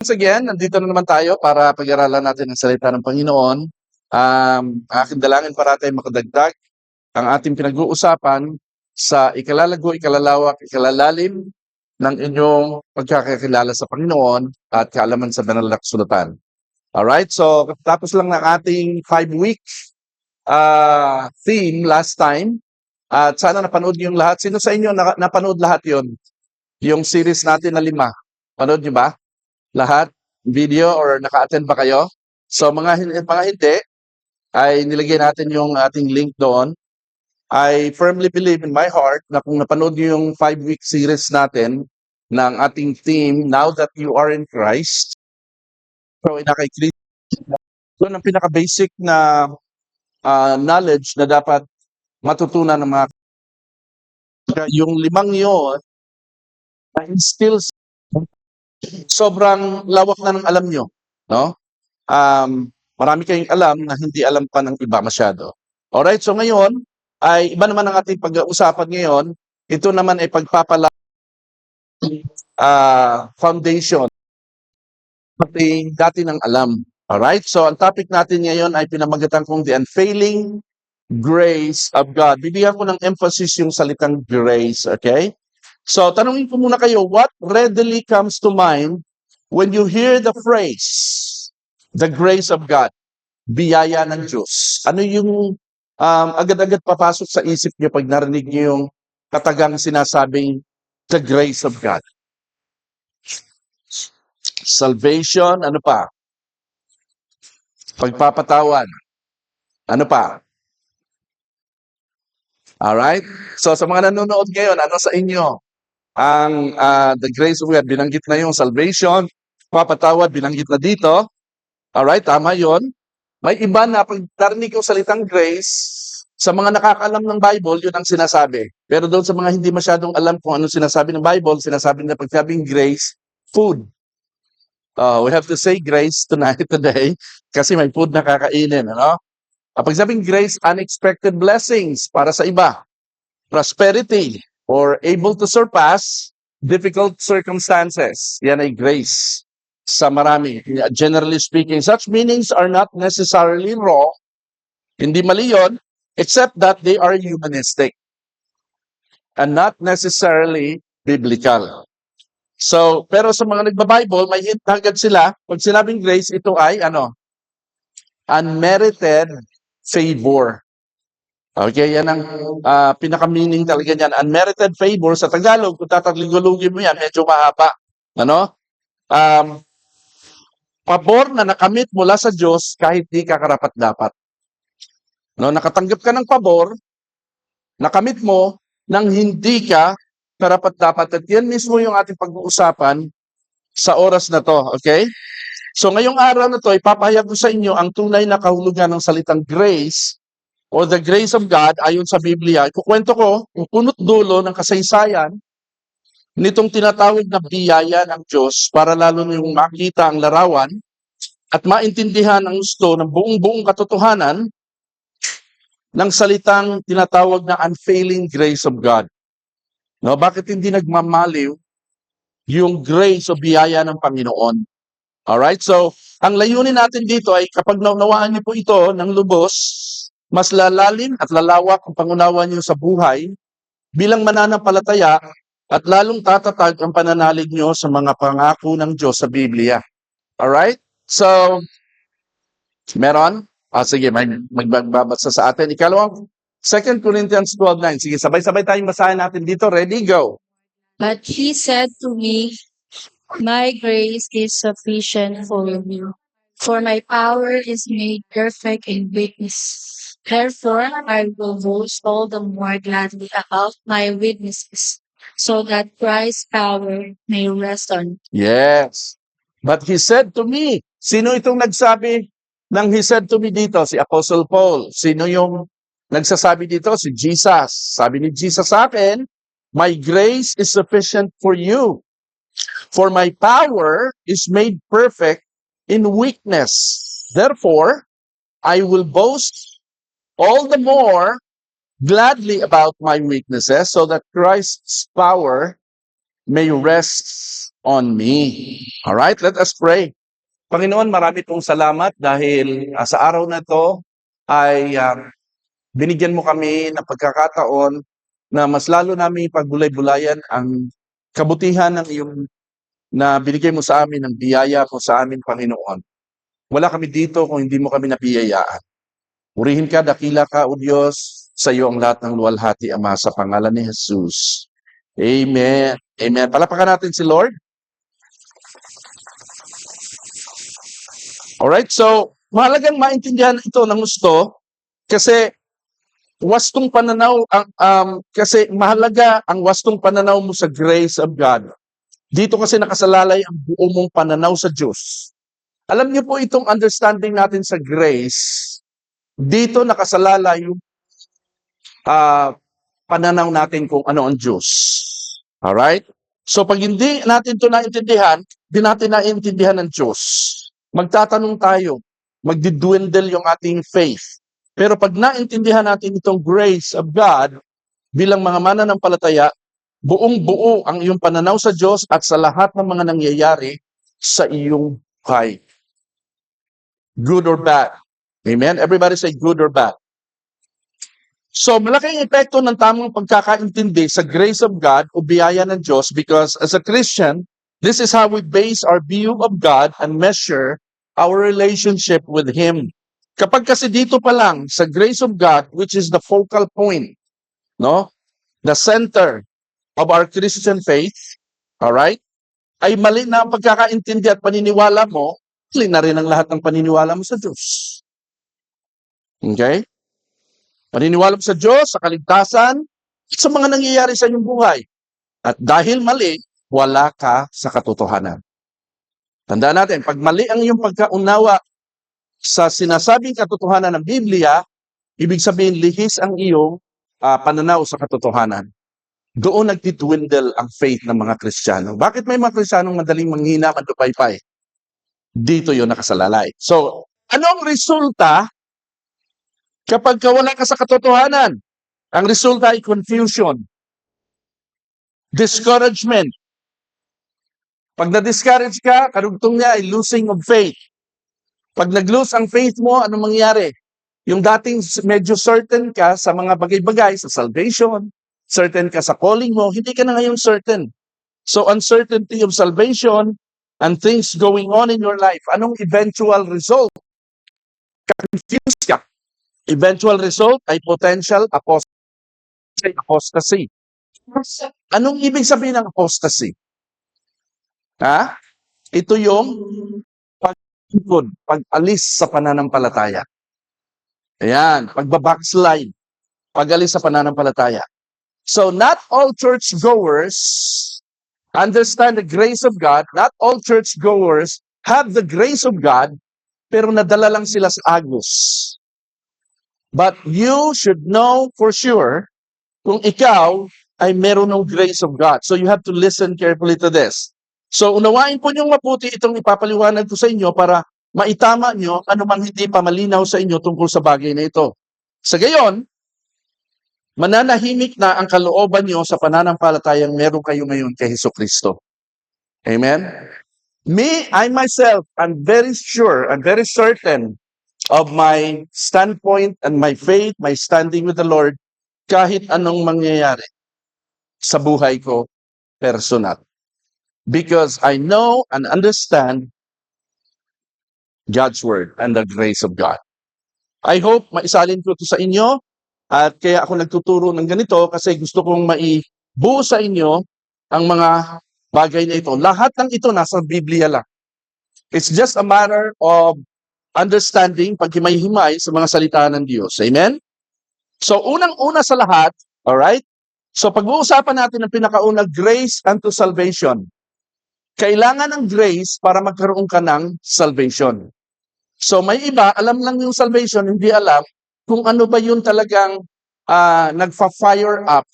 Once again, nandito na naman tayo para pag-aralan natin ang salita ng Panginoon. Aking dalangin para tayo makadagdag ang ating pinag-uusapan sa ikalalago, ikalalawak, ikalalalim ng inyong pagkakakilala sa Panginoon at kaalaman sa banal na kasulatan. Alright, so tapos lang ng ating 5-week theme last time. At sana napanood niyo yung lahat. Sino sa inyo napanood lahat yon? Yung series natin na 5. Panood niyo ba? Lahat? Video or naka-attend ba kayo? So mga hindi, ay nilagay natin yung ating link doon. I firmly believe in my heart na kung napanood niyo yung 5-week series natin ng ating theme, Now That You Are in Christ, so na kay Kristo, yun ang pinaka-basic na knowledge na dapat matutunan ng mga yung 5 yun, still sobrang lawak na ng alam nyo, no? Marami kayong alam na hindi alam pa ng iba masyado. Alright, so ngayon, ay iba naman ang ating pag-uusapan ngayon. Ito naman ay foundation ating dati ng alam. Alright, so ang topic natin ngayon ay pinamagatan kong the unfailing grace of God. Bibigyan ko ng emphasis yung salitang grace, okay? So, tanungin ko muna kayo, what readily comes to mind when you hear the phrase, the grace of God, biyaya ng Diyos? Ano yung agad-agad papasok sa isip niyo pag narinig niyo yung katagang sinasabing the grace of God? Salvation, ano pa? Pagpapatawad. Ano pa? Alright? So, sa mga nanonood ngayon, ano sa inyo? Ang the grace of God, binanggit na yung salvation, papatawad, binanggit na dito. Alright, tama yon. May iba na pag narinig yung salitang grace, sa mga nakakaalam ng Bible, yun ang sinasabi. Pero doon sa mga hindi masyadong alam kung ano sinasabi ng Bible, sinasabi na pag sabing grace, food. We have to say grace today kasi may food na kakainin. Ano? Pag sabing grace, unexpected blessings para sa iba. Prosperity or able to surpass difficult circumstances. Yan ay grace sa marami. Generally speaking, such meanings are not necessarily wrong. Hindi mali yun, except that they are humanistic and not necessarily biblical. So, pero sa mga nagba-Bible, may hint agad sila. Pag sinabing grace, ito ay unmerited favor. Okay, yan ang pinaka-meaning talaga niyan. Unmerited favor sa Tagalog, kung tatagligulugin mo yan, medyo mahaba. Ano? Pabor na nakamit mula sa Diyos kahit di ka karapat-dapat. No, nakatanggap ka ng pabor, nakamit mo nang hindi ka karapat-dapat. At yan mismo yung ating pag-uusapan sa oras na to. Okay? So ngayong araw na to, ipapahayag ko sa inyo ang tunay na kahulugan ng salitang grace or the grace of God ayon sa Biblia. Ikukwento ko yung punot dulo ng kasaysayan nitong tinatawag na biyaya ng Diyos para lalo niyong makita ang larawan at maintindihan ang gusto ng buong katotohanan ng salitang tinatawag na unfailing grace of God. No, bakit hindi nagmamaliw yung grace o biyaya ng Panginoon? Alright, so ang layunin natin dito ay kapag naunawaan niyo po ito ng lubos, mas lalalim at lalawak ang pangunawa niyo sa buhay bilang mananampalataya at lalong tatatag ang pananalig niyo sa mga pangako ng Diyos sa Biblia. Alright? So, meron? Sige, magbabasa sa atin. Ikalawang, 2 Corinthians 12:9. Sige, sabay-sabay tayong basahin natin dito. Ready? Go! But he said to me, my grace is sufficient for you, for my power is made perfect in weakness. Therefore, I will boast all the more gladly about my weaknesses, so that Christ's power may rest on me. Yes. But he said to me, sino itong nagsabi ng he said to me dito? Si Apostle Paul. Sino yung nagsasabi dito? Si Jesus. Sabi ni Jesus sa akin, my grace is sufficient for you. For my power is made perfect in weakness. Therefore, I will boast all the more gladly about my weaknesses so that Christ's power may rest on me. All right, let us pray. Panginoon, marami pong salamat dahil sa araw na to ay binigyan mo kami ng pagkakataon na mas lalo namin pagbulay-bulayan ang kabutihan ng iyong na binigay mo sa amin, ng biyaya mo sa amin, Panginoon. Wala kami dito kung hindi mo kami nabiyayaan. Purihin ka, dakila ka, O Diyos, sa iyo ang lahat ng luwalhati, Ama, sa pangalan ni Jesus. Amen. Amen. Palapakan natin si Lord. Alright, so mahalagang maintindihan ito ng gusto kasi wastong pananaw kasi mahalaga ang wastong pananaw mo sa grace of God. Dito kasi nakasalalay ang buo mong pananaw sa Diyos. Alam niyo po itong understanding natin sa grace, dito nakasalalay yung pananaw natin kung ano ang Diyos. Alright? So pag hindi natin ito naintindihan, di natin naintindihan ng Diyos. Magtatanong tayo, magdidwindle yung ating faith. Pero pag naintindihan natin itong grace of God, bilang mga mananampalataya, buong-buo ang iyong pananaw sa Diyos at sa lahat ng mga nangyayari sa iyong buhay. Good or bad. Amen? Everybody say good or bad. So, malaking epekto ng tamang pagkakaintindi sa grace of God o biyaya ng Diyos because as a Christian, this is how we base our view of God and measure our relationship with Him. Kapag kasi dito pa lang sa grace of God, which is the focal point, no? The center of our Christian faith, all right? Ay mali na ang pagkakaintindi at paniniwala mo, mali na rin ang lahat ng paniniwala mo sa Diyos. Okay? Paniniwala mo sa Diyos, sa kaligtasan, at sa mga nangyayari sa inyong buhay. At dahil mali, wala ka sa katotohanan. Tandaan natin, pag mali ang iyong pagkaunawa sa sinasabing katotohanan ng Biblia, ibig sabihin lihis ang iyong pananaw sa katotohanan. Doon nagtitwindle ang faith ng mga Kristiyano. Bakit may mga Kristiyanong madaling manghina, madupaypay? Dito yon nakasalalay. So, anong resulta kapag wala ka sa katotohanan? Ang resulta ay confusion, discouragement. Pag na-discourage ka, karugtong niya ay losing of faith. Pag nag-lose ang faith mo, ano mangyari? Yung dating medyo certain ka sa mga bagay-bagay, sa salvation, certain ka sa calling mo, hindi ka na ngayon certain. So uncertainty of salvation and things going on in your life, anong eventual result? Confused ka. Eventual result ay potential apostasy. Anong ibig sabihin ng apostasy? Ito yung pag-alis sa pananampalataya. Ayan, pagbabackslide, pag-alis sa pananampalataya. So, not all churchgoers understand the grace of God. Not all churchgoers have the grace of God, pero nadala lang sila sa agos. But you should know for sure kung ikaw ay meron ng grace of God. So, you have to listen carefully to this. So, unawain po niyong mabuti itong ipapaliwanag ko sa inyo para maitama nyo ano mang hindi pa malinaw sa inyo tungkol sa bagay na ito. Sa gayon, mananahimik na ang kalooban nyo sa pananampalatayang meron kayo ngayon kay Hesukristo. Amen? I myself, I'm very sure, I'm very certain of my standpoint and my faith, my standing with the Lord, kahit anong mangyayari sa buhay ko personal. Because I know and understand God's Word and the grace of God. I hope maisalin ko ito sa inyo at kaya ako nagtuturo ng ganito kasi gusto kong maibuo sa inyo ang mga bagay na ito. Lahat ng ito nasa Biblia lang. It's just a matter of understanding, paghimay-himay sa mga salita ng Diyos. Amen? So, unang-una sa lahat, alright? So, pag-uusapan natin ang pinakauna, grace unto salvation. Kailangan ng grace para magkaroon ka ng salvation. So may iba, alam lang yung salvation, hindi alam kung ano ba yung talagang nagfa-fire up,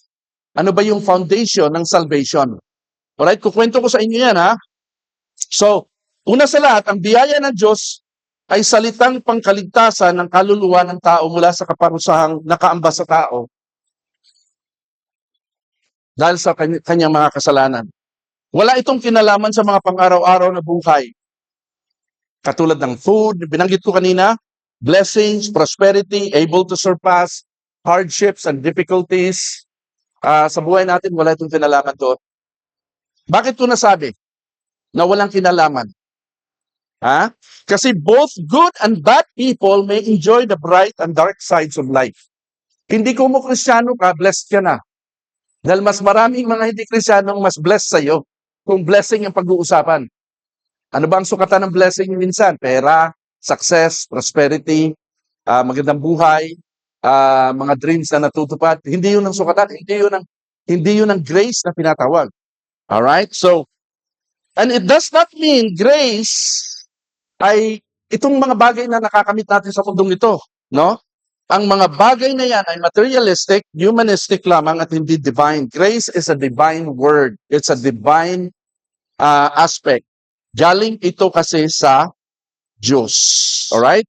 ano ba yung foundation ng salvation. Alright, kukwento ko sa inyo yan ha. So, una sa lahat, ang biyaya ng Diyos ay salitang pangkaligtasan ng kaluluwa ng tao mula sa kaparusahang nakaamba sa tao dahil sa kanyang mga kasalanan. Wala itong kinalaman sa mga pang-araw-araw na buhay. Katulad ng food, binanggit ko kanina, blessings, prosperity, able to surpass hardships and difficulties. Sa buhay natin, wala itong kinalaman doon. Bakit ko nasabi na walang kinalaman? Kasi both good and bad people may enjoy the bright and dark sides of life. Hindi ko mo Kristiyano ka, blessed ka na. Dahil mas maraming mga hindi Kristiyanong mas blessed sa'yo kung blessing ang pag-uusapan. Ano ba ang sukatan ng blessing minsan? Pera, success, prosperity, magandang buhay, mga dreams na natutupad. Hindi yun ang sukatan. Hindi yun ang grace na pinatawag. Alright? So, and it does not mean grace ay itong mga bagay na nakakamit natin sa mundong ito. No? Ang mga bagay na yan ay materialistic, humanistic lamang at hindi divine. Grace is a divine word. It's a divine aspect. Galing ito kasi sa Diyos. Alright?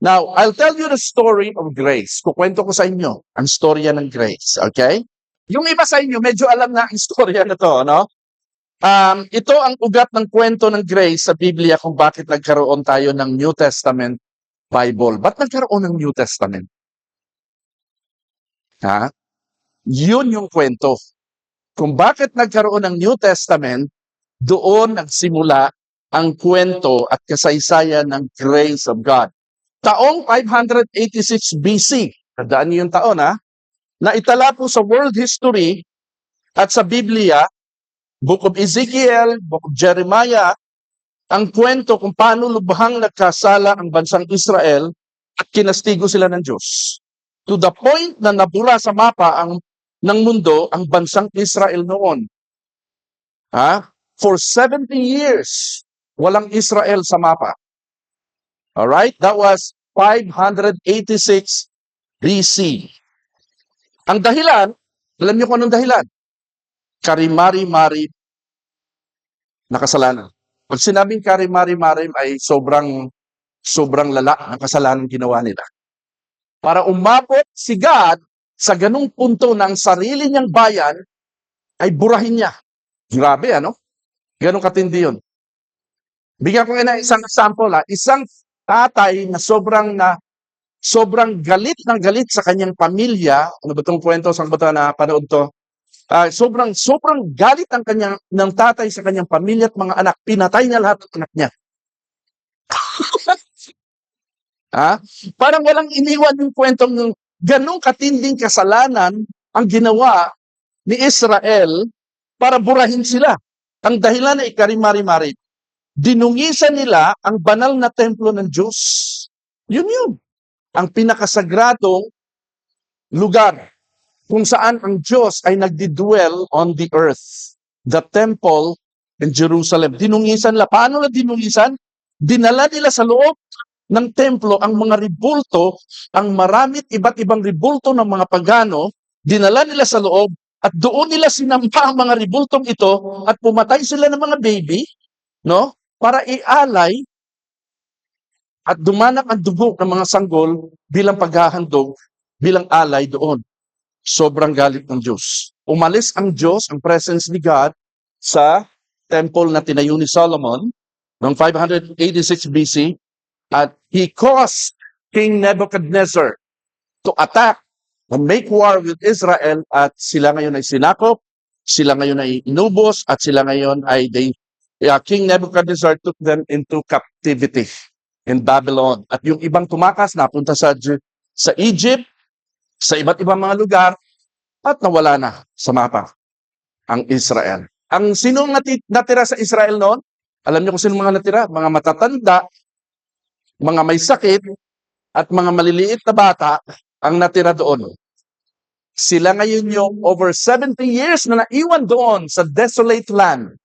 Now, I'll tell you the story of grace. Kukwento ko sa inyo ang storya ng grace. Okay? Yung iba sa inyo, medyo alam na ang storya na to, no? Ito ang ugat ng kwento ng grace sa Biblia kung bakit nagkaroon tayo ng New Testament Bible. Ba't nagkaroon ng New Testament? Yun yung kwento. Kung bakit nagkaroon ng New Testament, doon nagsimula ang kwento at kasaysayan ng grace of God. Taong 586 BC, tandaan niyo yung taon na itala po sa world history at sa Biblia, Book of Ezekiel, Book of Jeremiah, ang kwento kung paano lubhang nagkasala ang bansang Israel at kinastigo sila ng Diyos. To the point na nabura sa mapa ng mundo ang bansang Israel noon. For 70 years, walang Israel sa mapa. Alright? That was 586 BC. Ang dahilan, alam niyo kung anong dahilan? Karimari-mari na kasalanan. Pag sinabing karimari-mari ay sobrang lala ang kasalanan ginawa nila. Para umabot si God sa ganung punto ng sarili niyang bayan, ay burahin niya. Grabe, ano? Ganun katindi yun. Bigyan ko na isang example. Isang tatay na sobrang galit ng galit sa kanyang pamilya. Ano ba itong kwento? Saan ba ito na panood to? Sobrang galit ng tatay sa kanyang pamilya at mga anak. Pinatay niya lahat ng anak niya. Parang walang iniwan yung kwentong ng ganong katinding kasalanan ang ginawa ni Israel para burahin sila. Ang dahilan ay karimari-mari. Dinungisan nila ang banal na templo ng Diyos. Yun. Ang pinakasagradong lugar kung saan ang Diyos ay nagdi-dwell on the earth. The temple in Jerusalem. Dinungisan nila. Paano na dinungisan? Dinala nila sa loob ng templo ang mga ribulto, ang maramit iba't ibang ribulto ng mga pagano, dinala nila sa loob at doon nila sinampa ang mga ribultong ito at pumatay sila ng mga baby, no? Para ialay at dumanak ang dugo ng mga sanggol bilang paghahandog, bilang alay doon. Sobrang galit ng Diyos. Umalis ang Diyos, ang presence ni God, sa temple na tinayo ni Solomon noong 586 BC at he caused King Nebuchadnezzar to attack and make war with Israel at sila ngayon ay sinakop, sila ngayon ay inubos at sila ngayon ay King Nebuchadnezzar took them into captivity in Babylon. At yung ibang tumakas napunta sa Egypt, sa iba't ibang mga lugar, at nawala na sa mapa ang Israel. Ang sinong natira sa Israel noon? Alam niyo kung sino mga natira? Mga matatanda, mga may sakit, at mga maliliit na bata ang natira doon. Sila ngayon yung over 70 years na naiwan doon sa desolate land.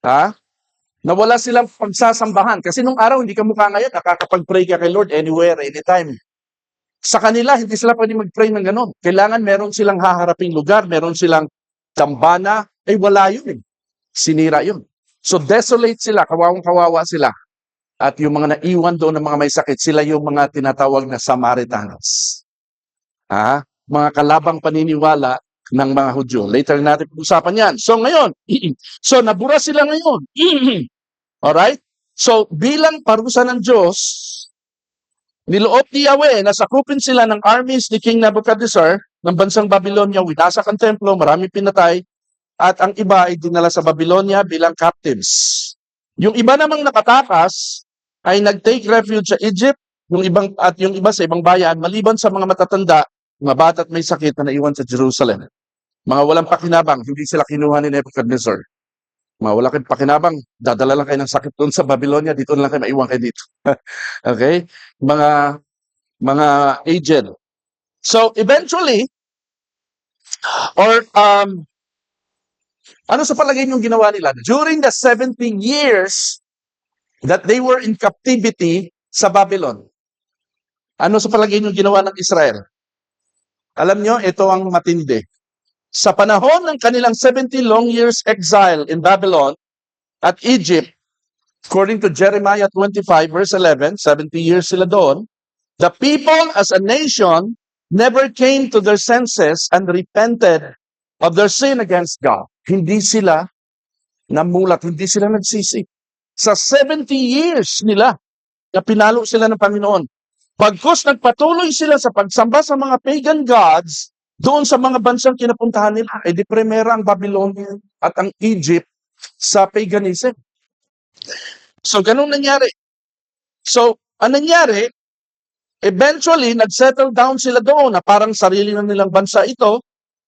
Na wala silang pagsasambahan. Kasi nung araw, hindi ka mukha ngayon, nakakapag-pray ka kay Lord anywhere, anytime. Sa kanila, hindi sila pwede mag-pray ng gano'n. Kailangan meron silang haharaping lugar, meron silang tambana, wala yun. Sinira yun. So desolate sila, kawawang-kawawa sila. At yung mga naiwan doon ng mga may sakit, sila yung mga tinatawag na Samaritans. Mga kalabang paniniwala ng mga Hudyo. Later natin pag-usapan yan. So ngayon, so nabura sila ngayon. Alright? So bilang parusa ng Diyos, niloob ni Yahweh na sakupin sila ng armies ni King Nebuchadnezzar ng bansang Babylonia, winasak ang templo, maraming pinatay, at ang iba ay dinala sa Babylonia bilang captives. Yung iba namang nakatakas ay nag-take refuge sa Egypt, yung iba sa ibang bayan, maliban sa mga matatanda, mga bata at may sakit na naiwan sa Jerusalem. Mga walang pakinabang, hindi sila kinuha ni Nebuchadnezzar. Mga wala kayong pakinabang, dadala lang kayo ng sakit doon sa Babylonia, dito na lang kayo maiwan kayo dito. Okay? Mga aged. So eventually, or ano sa palagay niyong ginawa nila? During the 70 years that they were in captivity sa Babylon, ano sa palagay niyong ginawa ng Israel? Alam niyo, ito ang matindi. Sa panahon ng kanilang 70 long years exile in Babylon at Egypt, according to Jeremiah 25 verse 11, 70 years sila doon, the people as a nation never came to their senses and repented of their sin against God. Hindi sila namulat, hindi sila nagsisi. Sa 70 years nila na pinalo sila ng Panginoon, pagkus nagpatuloy sila sa pagsamba sa mga pagan gods doon sa mga bansang kinapuntahan nila, di primera ang Babylonia at ang Egypt sa paganism. So, ganun nangyari. So, ang nangyari, eventually, nag-settle down sila doon na parang sarili na nilang bansa ito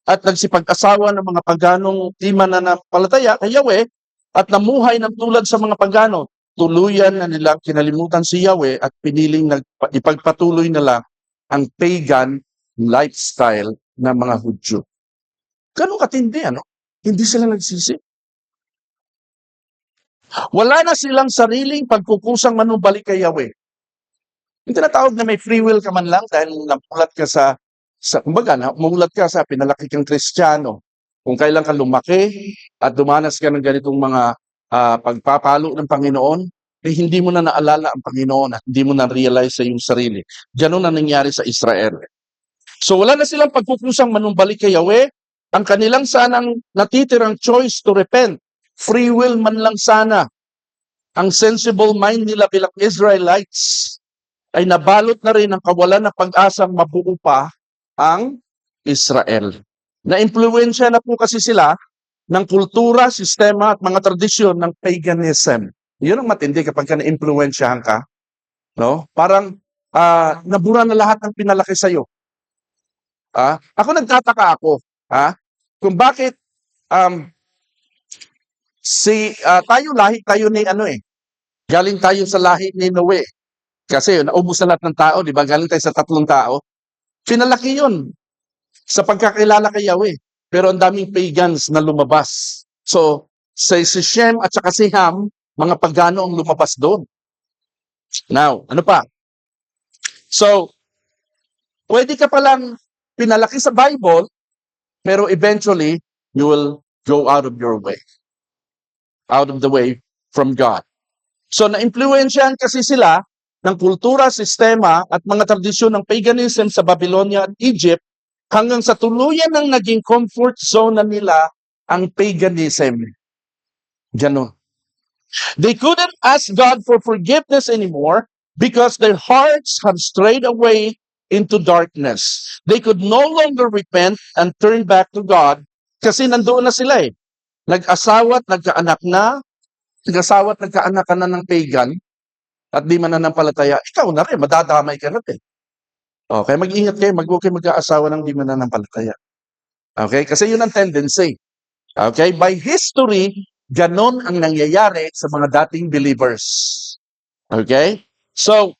at nagsipag-asawa ng mga paganong di mananampalataya kay Yahweh at namuhay ng tulad sa mga pagano. Tuluyan na nilang kinalimutan si Yahweh at piniling ipagpatuloy nila ang pagan lifestyle ng mga Hudyo. Ganun katindi, ano? Hindi sila nagsisi. Wala na silang sariling pagkukusang manumbalik kay Yahweh. Yung tinatawag na may free will ka man lang dahil namulat ka kumbaga, namulat ka sa pinalaki kang Kristiyano. Kung kailan ka lumaki at dumanas ka ng ganitong mga pagpapalo ng Panginoon, hindi mo na naalala ang Panginoon at hindi mo na realize sa iyong sarili. Ganun na nangyari sa Israel. So wala na silang pagkukusang manumbalik kay Yahweh. Ang kanilang sanang natitirang choice to repent, free will man lang sana, ang sensible mind nila bilang Israelites, ay nabalot na rin ng kawalan ng pag-asang mabuo pa ang Israel. Na-impluwensya na po kasi sila ng kultura, sistema at mga tradisyon ng paganism. Yun ang matindi kapag ka na-impluwensyahan ka. No? Parang nabura na lahat ng pinalaki sa'yo. Ako nagtataka ako kung bakit lahi tayo ni galing tayo sa lahi ni Noe. Kasi naubos na lahat ng tao, di ba? Galing tayo sa 3 tao. Pinalaki yun sa pagkakilala kay Yahweh. Pero ang daming pagans na lumabas. So, si Shem at saka si Ham, mga pagano ang lumabas doon. Now, ano pa? So, pwede ka palang pinalaki sa Bible, pero eventually, you will go out of your way. Out of the way from God. So, na-impluwensyahan kasi sila ng kultura, sistema at mga tradisyon ng paganism sa Babylonia at Egypt hanggang sa tuluyan ng naging comfort zone na nila ang paganism. Ganon. They couldn't ask God for forgiveness anymore because their hearts have strayed away into darkness. They could no longer repent and turn back to God kasi nandoon na sila eh. Nag-asawa at nagkaanak na, nagkaanak ka na ng pagan at di mananampalataya, ikaw na rin, madadamay ka na rin. Okay, mag-ingat kayo, huwag kayo mag-aasawa ng di mananampalataya. Okay, kasi yun ang tendency. Okay, by history, ganon ang nangyayari sa mga dating believers. Okay, so,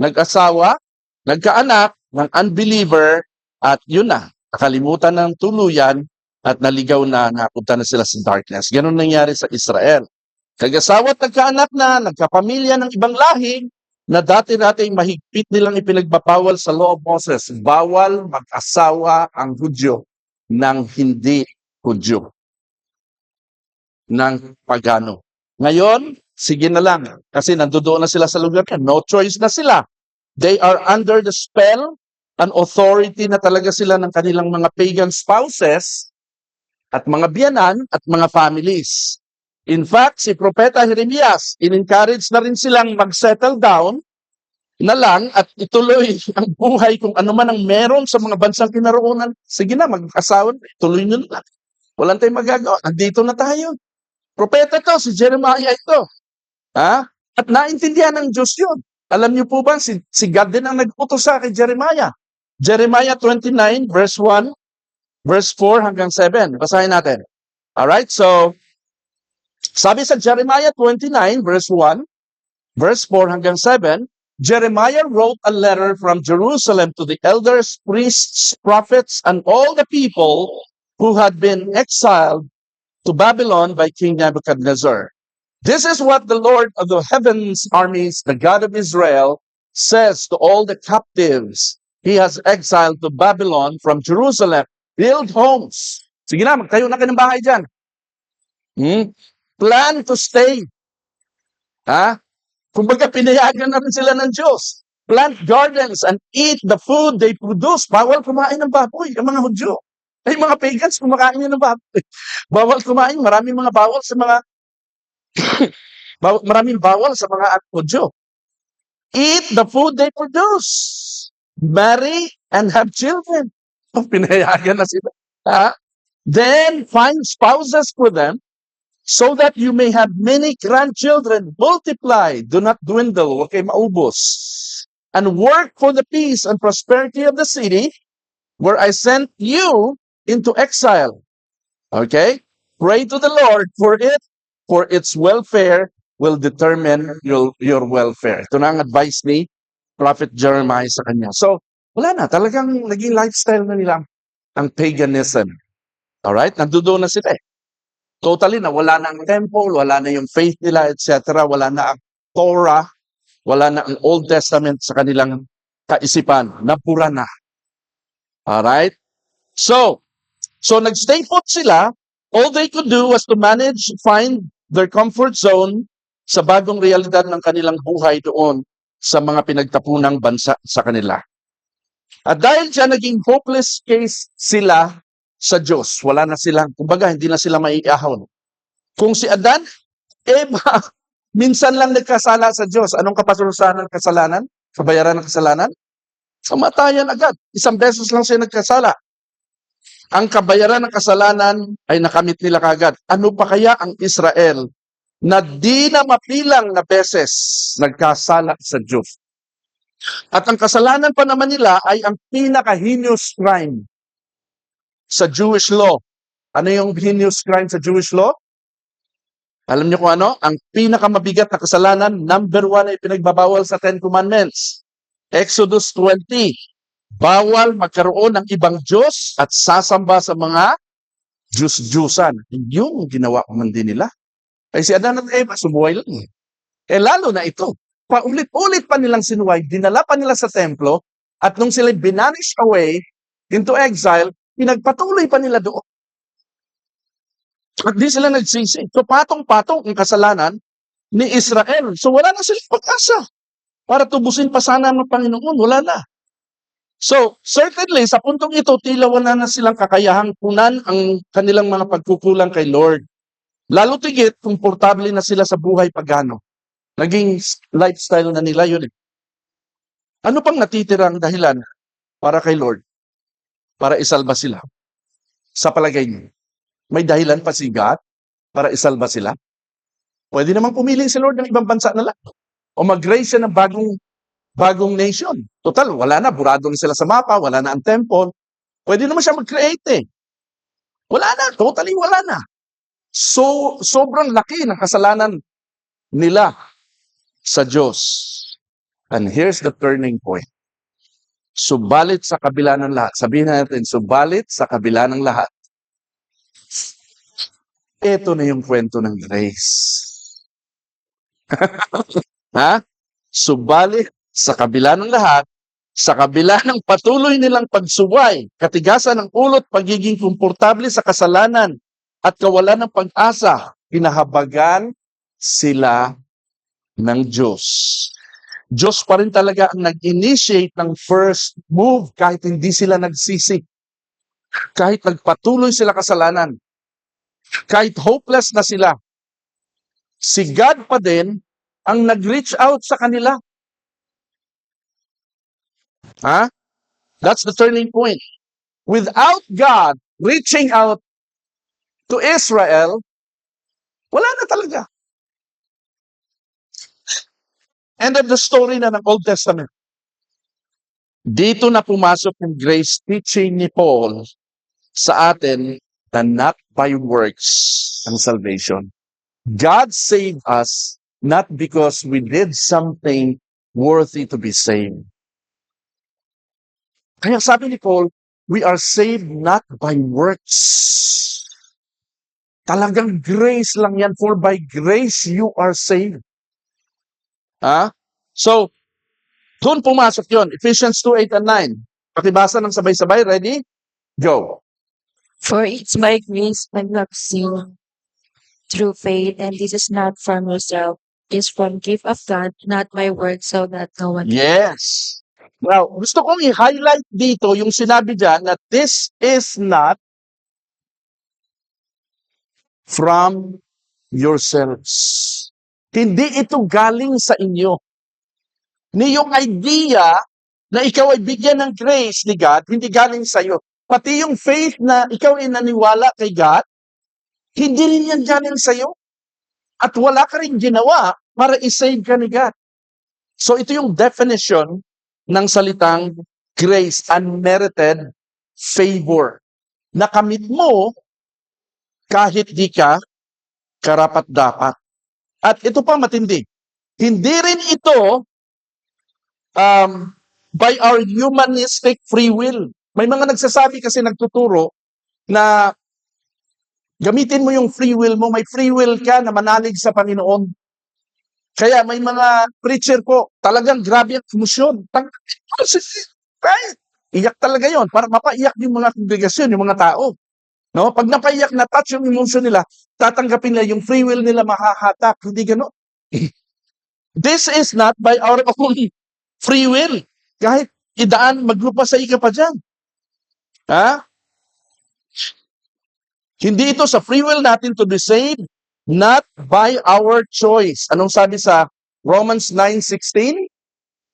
nag-asawa, nagkaanak ng unbeliever, at yun na, nakalimutan ng tuluyan, at naligaw na, napunta na sila sa darkness. Ganon nangyari sa Israel. Nag-asawa at nagkaanak na, nagkapamilya ng ibang lahi, na dati-dati mahigpit nilang ipinagbabawal sa law of Moses. Bawal mag-asawa ang Hudyo ng hindi Hudyo, ng pagano. Ngayon, sige na lang, kasi nandoon na sila sa lugar na, no choice na sila. They are under the spell an authority na talaga sila ng kanilang mga pagan spouses at mga biyanan at mga families. In fact, si Propeta Jeremias, in-encourage na rin silang mag-settle down na lang at ituloy ang buhay kung ano man ang meron sa mga bansang kinaroonan. Sige na, mag-asawa na, ituloy nyo na lang. Walang tayong magagawa. Andito na tayo. Propeta to, si Jeremiah ito. Ha? At naintindihan ng Diyos yun. Alam niyo po ba, si God din ang nag-utos sa kay Jeremiah. Jeremiah 29, verse 1, verse 4 hanggang 7. Basahin natin. Alright, so, sabi sa Jeremiah 29, verse 1, verse 4 hanggang 7, Jeremiah wrote a letter from Jerusalem to the elders, priests, prophets, and all the people who had been exiled to Babylon by King Nebuchadnezzar. This is what the Lord of the heavens armies, the God of Israel, says to all the captives he has exiled to Babylon from Jerusalem. Build homes. Sige na, magtayo na kayo ng bahay dyan. Plan to stay. Ha? Kumbaga, pinayagan na rin sila ng Diyos. Plant gardens and eat the food they produce. Bawal kumain ng baboy, ang mga Hudyo. Ay, mga pagans, kumakain yan ng baboy. Bawal kumain, maraming mga bawal sa mga maraming bawal sa mga Hudyo. Eat the food they produce. Marry and have children. Pinayagan na sila. Ha? Then find spouses for them, so that you may have many grandchildren. Multiply, do not dwindle, huwag kayo maubos. And work for the peace and prosperity of the city where I sent you into exile. Okay? Pray to the Lord for its welfare will determine your welfare. Ito na ang advice ni Prophet Jeremiah sa kanya. So, wala na. Talagang naging lifestyle na nila ang paganism. Alright? Nandoon na sila eh. Totally na wala na ang temple, wala na yung faith nila, etc. Wala na ang Torah, wala na ang Old Testament sa kanilang kaisipan. Napura na. Alright? So nagstay put sila. All they could do was to find their comfort zone sa bagong realidad ng kanilang buhay doon sa mga pinagtapunang bansa sa kanila. At dahil siya naging hopeless case sila sa Diyos. Wala na silang, kumbaga, hindi na sila maiahon. Kung si Adan, Eva, minsan lang nagkasala sa Diyos. Anong kaparusahan ng kasalanan? Kabayaran ng kasalanan? Kamatayan agad. Isang beses lang siya nagkasala. Ang kabayaran ng kasalanan ay nakamit nila kagad. Ano pa kaya ang Israel na di na mapilang na beses nagkasala sa Diyos? At ang kasalanan pa naman nila ay ang pinaka-heinous crime sa Jewish law. Ano yung heinous crime sa Jewish law? Alam niyo kung ano? Ang pinakamabigat na kasalanan, number 1 ay pinagbabawal sa 10 Commandments. Exodus 20. Bawal magkaroon ng ibang Diyos at sasamba sa mga Diyos-Diyusan. Yung ginawa ko man din nila. Ay si Adan at Eva, sumuway lang. Lalo na ito. Paulit-ulit pa nilang sinuway, dinala pa nila sa templo, at nung sila binanish away into exile, pinagpatuloy pa nila doon. At di sila nagsisi. So patong-patong ang kasalanan ni Israel. So wala na silang pag-asa para tubusin pa sana ng Panginoon. Wala na. So certainly, sa puntong ito, tila wala na silang kakayahang punan ang kanilang mga pagkukulang kay Lord. Lalo tigit, komportable na sila sa buhay pagano. Naging lifestyle na nila yun. Ano pang natitirang dahilan para kay Lord? Para isalba sila. Sa palagay niyo, may dahilan pa si God para isalba sila? Pwede namang pumili si Lord ng ibang bansa na lang. O mag-raise siya ng bagong nation. Total, wala na. Burado na sila sa mapa. Wala na ang temple. Pwede naman siya mag-create eh. Wala na. Totally wala na. So, sobrang laki ng kasalanan nila sa Diyos. And here's the turning point. Subalit sa kabila ng lahat. Sabihin natin, subalit sa kabila ng lahat. Ito na yung kwento ng grace. Ha? Subalit sa kabila ng lahat, sa kabila ng patuloy nilang pagsuway, katigasan ng ulot, pagiging komportable sa kasalanan, at kawalan ng pag-asa, pinahabagan sila ng Diyos. Diyos pa rin talaga ang nag-initiate ng first move kahit hindi sila nagsisi. Kahit nagpatuloy sila kasalanan. Kahit hopeless na sila. Si God pa din ang nag-reach out sa kanila. Ha? That's the turning point. Without God reaching out to Israel, wala na talaga. End of the story na ng Old Testament. Dito na pumasok yung grace teaching ni Paul sa atin na not by works ang salvation. God saved us not because we did something worthy to be saved. Kaya sabi ni Paul, we are saved not by works. Talagang grace lang yan, for by grace you are saved. Ha? So, doon pumasok yon. Ephesians 2:8 and 9. Pakibasa ng sabay-sabay. Ready? Go. For it's by grace I have seen through faith, and this is not from yourself, it's from gift of God, not by works, so that no one. Yes. Now, gusto kong i-highlight dito yung sinabi dyan na this is not from yourselves. Hindi ito galing sa inyo. Ni yung idea na ikaw ay bigyan ng grace ni God, hindi galing sa iyo. Pati yung faith na ikaw ay naniwala kay God, hindi rin yan galing sa iyo. At wala ka rin ginawa para isave ka ni God. So ito yung definition ng salitang grace, unmerited favor. Nakamit mo kahit di ka karapat-dapat. At ito pa matindi. Hindi rin ito by our humanistic free will. May mga nagsasabi kasi nagtuturo na gamitin mo yung free will mo, may free will ka na manalig sa Panginoon. Kaya may mga preacher po, talagang grabe ang emosyon. Iyak talaga yon para mapaiyak yung mga kongregasyon, yung mga tao. No? Pag napaiyak na touch yung emotion nila, tatanggapin nila yung free will nila mahahatak. Hindi gano'n. This is not by our own free will. Kahit idaan, maglupasay ka pa dyan. Ha? Hindi ito sa free will natin to be saved, not by our choice. Anong sabi sa Romans 9:16?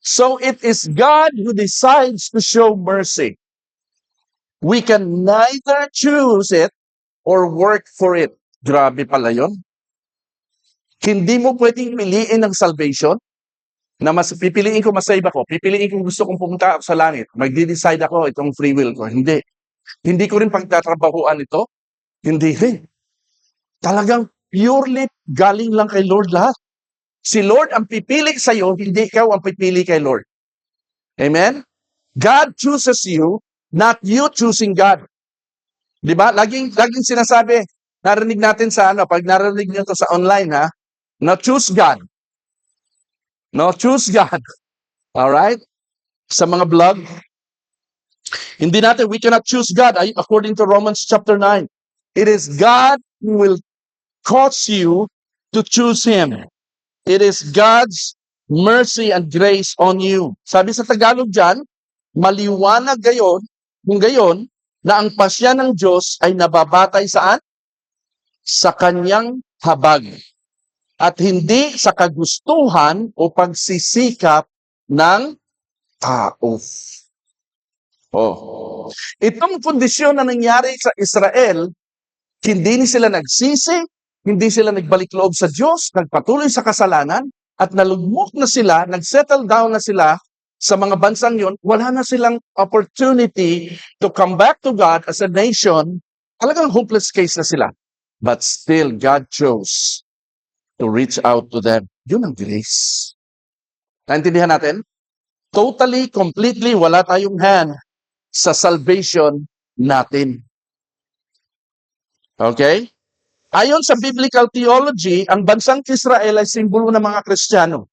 So it is God who decides to show mercy. We can neither choose it or work for it. Grabe pala yun. Hindi mo pwedeng piliin ang salvation na mas pipiliin ko masave ako. Pipiliin ko gusto kong pumunta sa langit. Magdi-decide ako itong free will ko. Hindi. Hindi ko rin pagtatrabahuan ito. Hindi rin. Talagang purely galing lang kay Lord lahat. Si Lord ang pipili sa iyo, hindi ikaw ang pipili kay Lord. Amen? God chooses you, not you choosing God. Di ba? Laging sinasabi, narinig natin sa pag narinig niyo to sa online na choose God. No, choose God. All right? Sa mga blog, hindi natin, we cannot choose God according to Romans chapter 9. It is God who will cause you to choose Him. It is God's mercy and grace on you. Sabi sa Tagalog dyan, maliwanag gayon, na ang pasya ng Diyos ay nababatay saan? Sa kanyang habag. At hindi sa kagustuhan o pagsisikap ng tao. Oh. Itong kondisyon na nangyari sa Israel, hindi sila nagsisi, hindi sila nagbalik loob sa Diyos, nagpatuloy sa kasalanan, at nalugmok na sila, nagsettle down na sila sa mga bansang yon, wala na silang opportunity to come back to God as a nation. Talagang hopeless case na sila. But still, God chose to reach out to them. Yun ang grace. Naintindihan natin? Totally, completely, wala tayong hand sa salvation natin. Okay? Ayon sa biblical theology, ang bansang Israel ay simbolo ng mga Kristiyano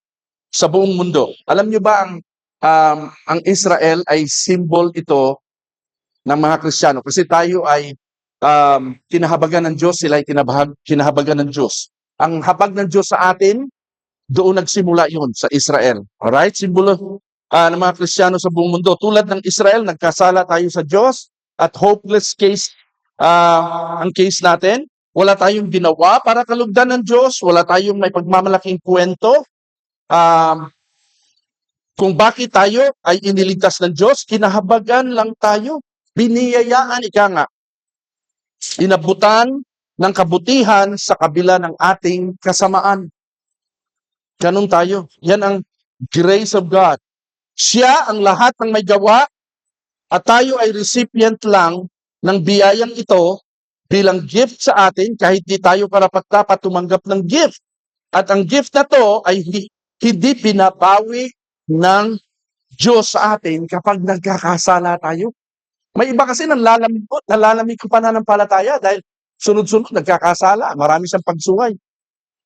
sa buong mundo. Alam niyo ba ang Israel ay symbol ito ng mga Kristiyano kasi tayo ay kinahabagan ng Diyos, sila ay kinahabagan ng Diyos. Ang habag ng Diyos sa atin, Doon nagsimula yun sa Israel. Alright? Simbolo ng mga Kristiyano sa buong mundo. Tulad ng Israel, nagkasala tayo sa Diyos at hopeless case ang case natin. Wala tayong ginawa para kalugdan ng Diyos. Wala tayong may pagmamalaking kwento. Kung bakit tayo ay iniligtas ng Diyos, kinahabagan lang tayo. Biniyayaan, ika nga. Inabutan ng kabutihan sa kabila ng ating kasamaan. Ganun tayo. Yan ang grace of God. Siya ang lahat ng may gawa at tayo ay recipient lang ng biyayang ito bilang gift sa atin kahit di tayo karapat-dapat tumanggap ng gift. At ang gift na to ay hindi pinabawi ng Diyos sa atin kapag nagkakasala tayo. May iba kasi nalalamig ko pananampalataya dahil sunod-sunod nagkakasala. Marami siyang pagsuway.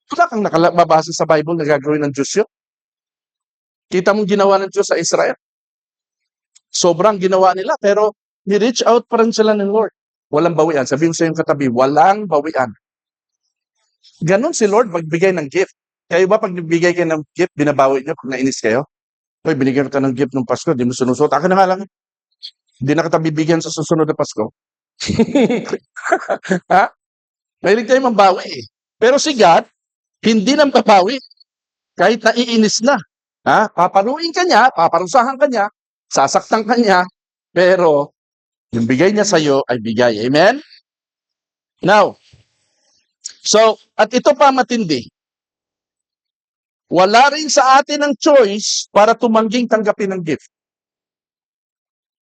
Wala kang mabasa sa Bible na gagawin ng Diyos yun. Kita mong ginawa ng Diyos sa Israel. Sobrang ginawa nila, pero ni-reach out pa rin sila ng Lord. Walang bawian. Sabihin mo sa iyong katabi, walang bawian. Ganon si Lord magbigay ng gift. Kayo ba pag nagbigay kayo ng gift, binabawi niyo pag nainis kayo? Hoy, binigyan ka ng gift ng Pasko, di mo sinusot. Akin na nga lang. Hindi na kita bibigyan sa susunod na Pasko. Ha? Mahilig tayo mambawi eh. Pero si God, hindi nang babawi. Kahit naiinis na. Ha? Paparuin ka niya, paparusahan ka niya, sasaktan ka niya, pero yung bigay niya sa iyo ay bigay. Amen? Now, at ito pa matindi. Wala rin sa atin ang choice para tumangging tanggapin ng gift.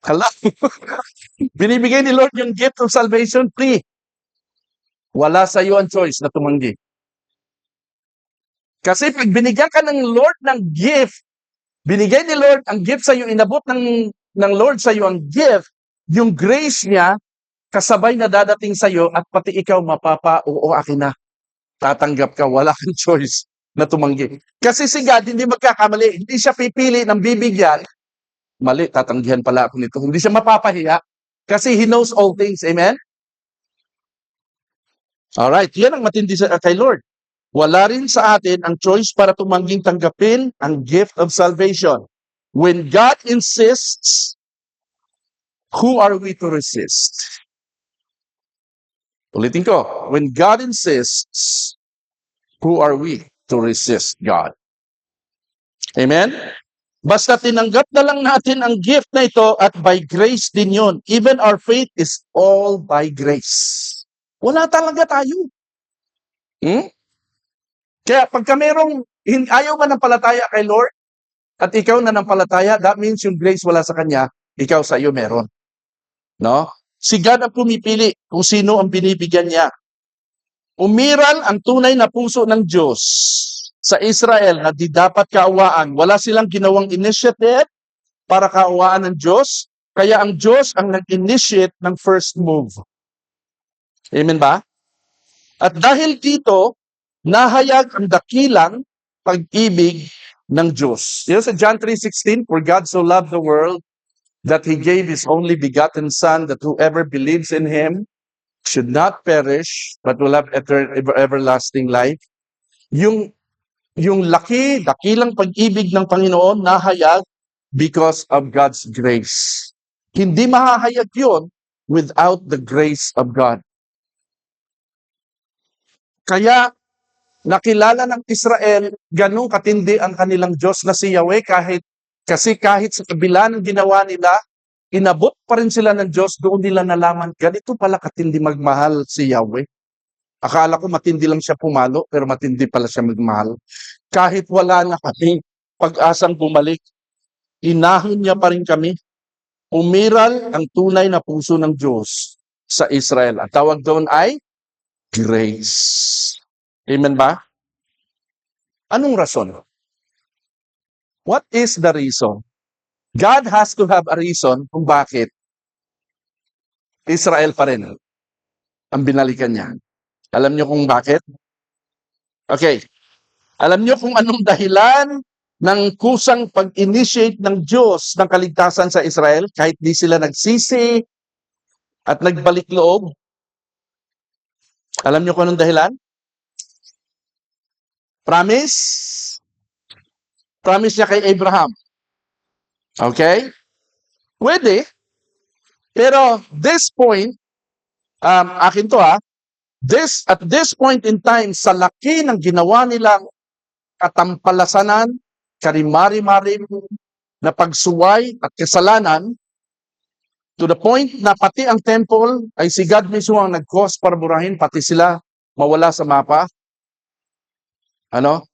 Hala, binibigay ni Lord yung gift of salvation free. Wala sa iyo ang choice na tumanggi. Kasi pag binigyan ka ng Lord ng gift, binigay ni Lord ang gift sa iyo, inabot ng Lord sa iyo ang gift, yung grace niya, kasabay na dadating sa iyo at pati ikaw oo, akin na. Tatanggap ka, wala kang choice na tumanggi. Kasi si God hindi magkakamali, hindi siya pipili ng bibigyan. Mali, tatanggihan pala ako nito. Hindi siya mapapahiya kasi He knows all things. Amen? Alright, yan ang matindi kay Lord. Wala rin sa atin ang choice para tumangging tanggapin ang gift of salvation. When God insists, who are we to resist? Ulitin ko, when God insists, who are we to resist God? Amen? Basta tinanggap na lang natin ang gift na ito at by grace din yun. Even our faith is all by grace. Wala talaga tayo. Kaya pagka merong ayaw manampalataya kay Lord at ikaw nanampalataya, that means yung grace wala sa Kanya, ikaw sa iyo meron. No? Si God ang pumipili kung sino ang binibigyan niya. Umiral ang tunay na puso ng Diyos sa Israel na di dapat kaawaan. Wala silang ginawang initiative para kaawaan ng Diyos, kaya ang Diyos ang nag-initiate ng first move. Amen ba? At dahil dito, nahayag ang dakilang pag-ibig ng Diyos. Sa John 3:16, for God so loved the world that He gave His only begotten Son, that whoever believes in Him should not perish, but will have everlasting life. Yung dakilang pag-ibig ng Panginoon nahayag because of God's grace. Hindi mahahayag yun without the grace of God. Kaya, nakilala ng Israel, ganun katindi ang kanilang Diyos na si Yahweh kasi kahit sa kabila ng ginawa nila, inabot pa rin sila ng Diyos, doon nila nalaman, ganito pala katindi magmahal si Yahweh. Akala ko matindi lang siya pumalo, pero matindi pala siya magmahal. Kahit wala na kami pag-asang bumalik, inahon niya pa rin kami. Umiral ang tunay na puso ng Diyos sa Israel. Ang tawag doon ay grace. Amen ba? Anong rason? What is the reason? God has to have a reason kung bakit Israel pa rin ang binalikan niya. Alam niyo kung bakit? Okay. Alam niyo kung anong dahilan ng kusang pag-initiate ng Diyos ng kaligtasan sa Israel kahit di sila nagsisi at nagbalik loob? Alam niyo kung anong dahilan? Promise? Promise niya kay Abraham. Okay? Pwede. Pero this point, akin to at this point in time, sa laki ng ginawa nilang katampalasanan, karimari-marim na pagsuway at kasalanan, to the point na pati ang temple ay si God mismo ang nag-cause para burahin, pati sila mawala sa mapa. Ano?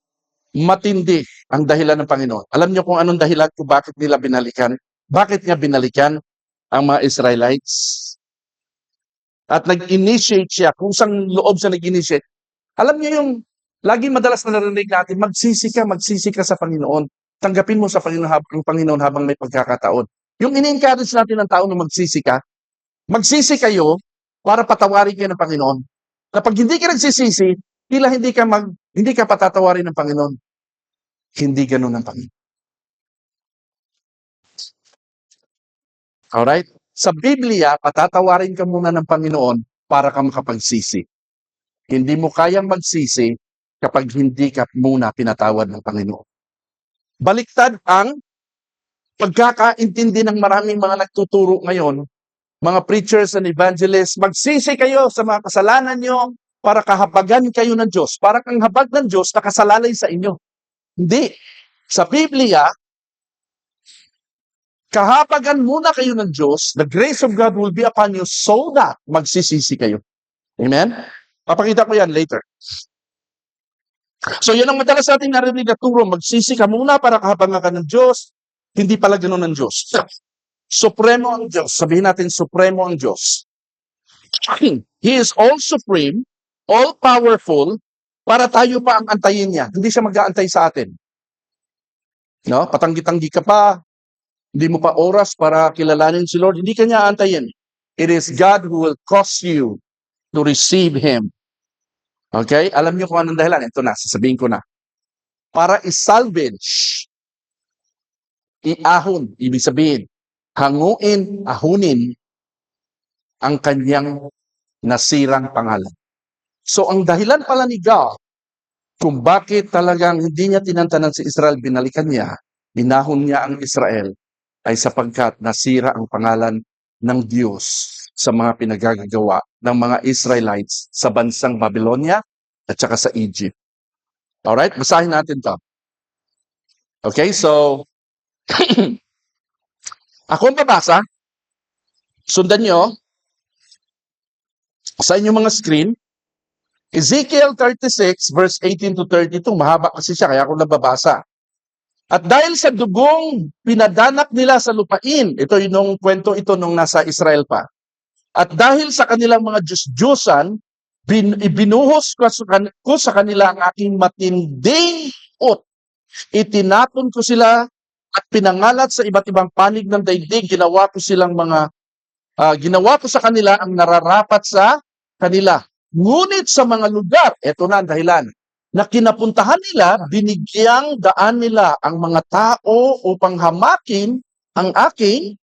Matindi ang dahilan ng Panginoon. Alam niyo kung anong dahilan kung bakit nila binalikan? Bakit nga binalikan ang mga Israelites? At nag-initiate siya, kusang loob siya nag-initiate. Alam niyo yung, lagi madalas na narinig natin, magsisi ka sa Panginoon. Tanggapin mo sa Panginoon, ang Panginoon habang may pagkakataon. Yung ini-encourage natin ng tao na magsisi kayo para patawarin kayo ng Panginoon. Kapag hindi ka nagsisisi, tila hindi ka patatawarin ng Panginoon. Hindi ganun ang Panginoon. Alright? Sa Biblia, patatawarin ka muna ng Panginoon para ka makapagsisi. Hindi mo kayang magsisi kapag hindi ka muna pinatawad ng Panginoon. Baliktad ang pagkakaintindi ng maraming mga nagtuturo ngayon, mga preachers and evangelists, magsisi kayo sa mga kasalanan nyo para kahabagan kayo ng Diyos. Para kang habag ng Diyos na kasalalay sa inyo. Hindi. Sa Biblia, kahabagan muna kayo ng Diyos, the grace of God will be upon you so that magsisisi kayo. Amen? Papakita ko yan later. So yan ang madalas natin narinig na turo, magsisi ka muna para kahabagan ka ng Diyos. Hindi pala ganoon ng Diyos. Supremo ang Diyos. Sabihin natin, supremo ang Diyos. He is all supreme, all powerful, para tayo pa ang antayin niya. Hindi siya mag-aantay sa atin. No? Patanggi-tanggi ka pa, hindi mo pa oras para kilalanin si Lord, hindi ka niya aantayin. It is God who will cause you to receive Him. Okay? Alam niyo kung anong dahilan? Ito na, sasabihin ko na. Para isalvage, iahon, ibig sabihin, ahunin ang kanyang nasirang pangalan. So ang dahilan pala ni God kung bakit talagang hindi niya tinantanan si Israel, binalikan niya, inahon niya ang Israel, ay sapagkat nasira ang pangalan ng Diyos sa mga pinagagagawa ng mga Israelites sa bansang Babylonia at saka sa Egypt. Alright, basahin natin to. Okay, so ako ang babasa. Sundan nyo sa inyong mga screen. Ezekiel 36 verse 18 to 32. Mahaba kasi siya, kaya ako nababasa. At dahil sa dugong pinadanak nila sa lupain, ito yung kwento ito nung nasa Israel pa. At dahil sa kanilang mga Diyos-Diyosan, ibinuhos ko sa kanila ang aking matinding ut. Itinapon ko sila at pinangalat sa iba't ibang panig ng daigdig. Ginawa ko sa kanila ang nararapat sa kanila. Ngunit sa mga lugar, eto na ang dahilan, na kinapuntahan nila, binigyang daan nila ang mga tao upang hamakin ang aking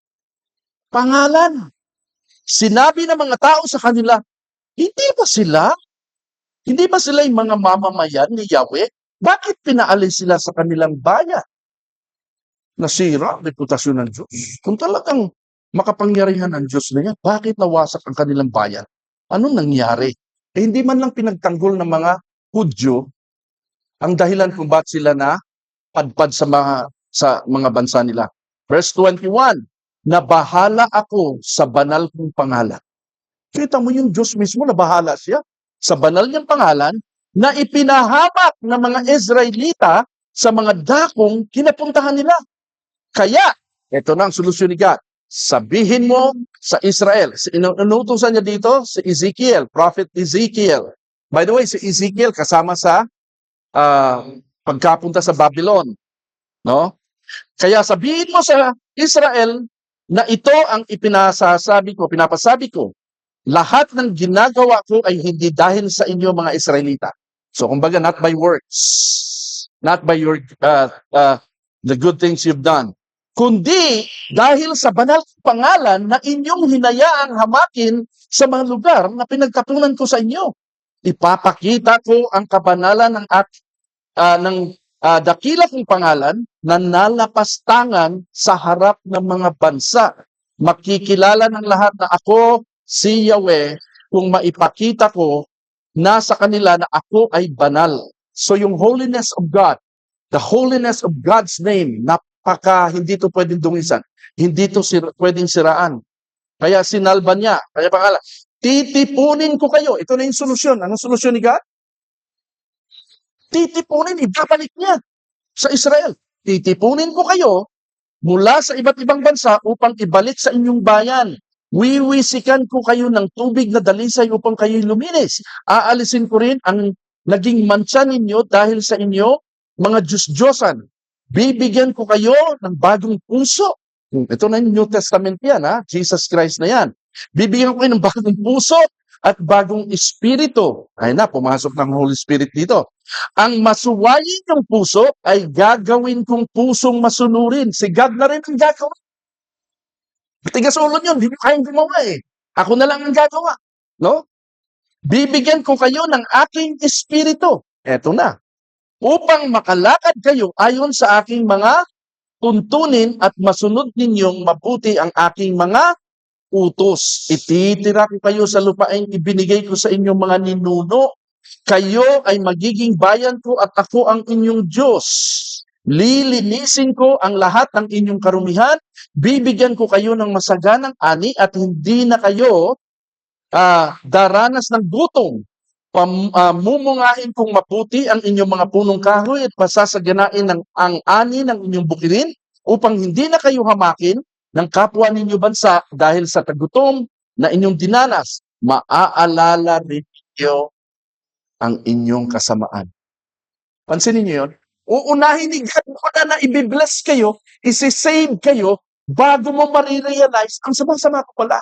pangalan. Sinabi ng mga tao sa kanila, hindi ba sila yung mga mamamayan ni Yahweh? Bakit pinaalis sila sa kanilang bayan? Nasira ang reputasyon ng Diyos. Kung talagang makapangyarihan ng Diyos na yan, bakit nawasak ang kanilang bayan? Anong nangyari? Hindi man lang pinagtanggol ng mga Hudyo ang dahilan kung bakit sila na padpad sa mga bansa nila. Verse 21, nabahala ako sa banal kong pangalan. Kita mo yung Diyos mismo, nabahala siya sa banal niyang pangalan na ipinahamak ng mga Israelita sa mga dakong kinapuntahan nila. Kaya, ito na ang solusyon ni God. Sabihin mo sa Israel. Inutusan niya dito si Ezekiel, Prophet Ezekiel. By the way, si Ezekiel kasama sa pagkapunta sa Babylon. No? Kaya sabihin mo sa Israel na ito ang pinapasabi ko. Lahat ng ginagawa ko ay hindi dahil sa inyo mga Israelita. So kumbaga, not by works. Not by your the good things you've done. Kundi dahil sa banal pangalan na inyong hinayaang hamakin sa mga lugar na pinagtapunan ko sa inyo. Ipapakita ko ang kabanalan ng dakila kong pangalan na nalapastangan sa harap ng mga bansa. Makikilala ng lahat na ako, si Yahweh, kung maipakita ko na sa kanila na ako ay banal. So yung holiness of God, the holiness of God's name, hindi to pwedeng dungisan. Hindi to pwedeng siraan. Kaya sinalba niya. Kaya pangalan, titipunin ko kayo. Ito na yung solusyon. Anong solusyon ni God? Titipunin, ibabalik niya sa Israel. Titipunin ko kayo mula sa iba't ibang bansa upang ibalik sa inyong bayan. Wiwisikan ko kayo ng tubig na dalisay upang kayo'y luminis. Aalisin ko rin ang naging mantsa ninyo dahil sa inyo, mga Diyos-Diyosan. Bibigyan ko kayo ng bagong puso. Ito na yung New Testament yan, ha? Jesus Christ na yan. Bibigyan ko kayo ng bagong puso at bagong espiritu. Ay na, pumasok ng Holy Spirit dito. Ang masuwayin ng puso ay gagawin kong pusong masunurin. Si God na rin ang gagawin. Tigas ulo yun, hindi ko kayang gumawa eh. Ako na lang ang gagawa. No? Bibigyan ko kayo ng aking espiritu. Eto na. Upang makalakad kayo ayon sa aking mga tuntunin at masunod ninyong mabuti ang aking mga utos. Ititira ko kayo sa lupaing ibinigay ko sa inyong mga ninuno. Kayo ay magiging bayan ko at ako ang inyong Diyos. Lilinisin ko ang lahat ng inyong karumihan. Bibigyan ko kayo ng masaganang ani at hindi na kayo daranas ng gutom. Mumungahin kong maputi ang inyong mga punong kahoy at pasasaganain ang ani ng inyong bukirin upang hindi na kayo hamakin ng kapwa ninyo bansa dahil sa tagutom na inyong dinanas. Maaalala rin ninyo ang inyong kasamaan. Pansinin niyo yun? Uunahin ni God na i-bless kayo, isi-save kayo, bago mo marirealize, ang sama-sama ko pala.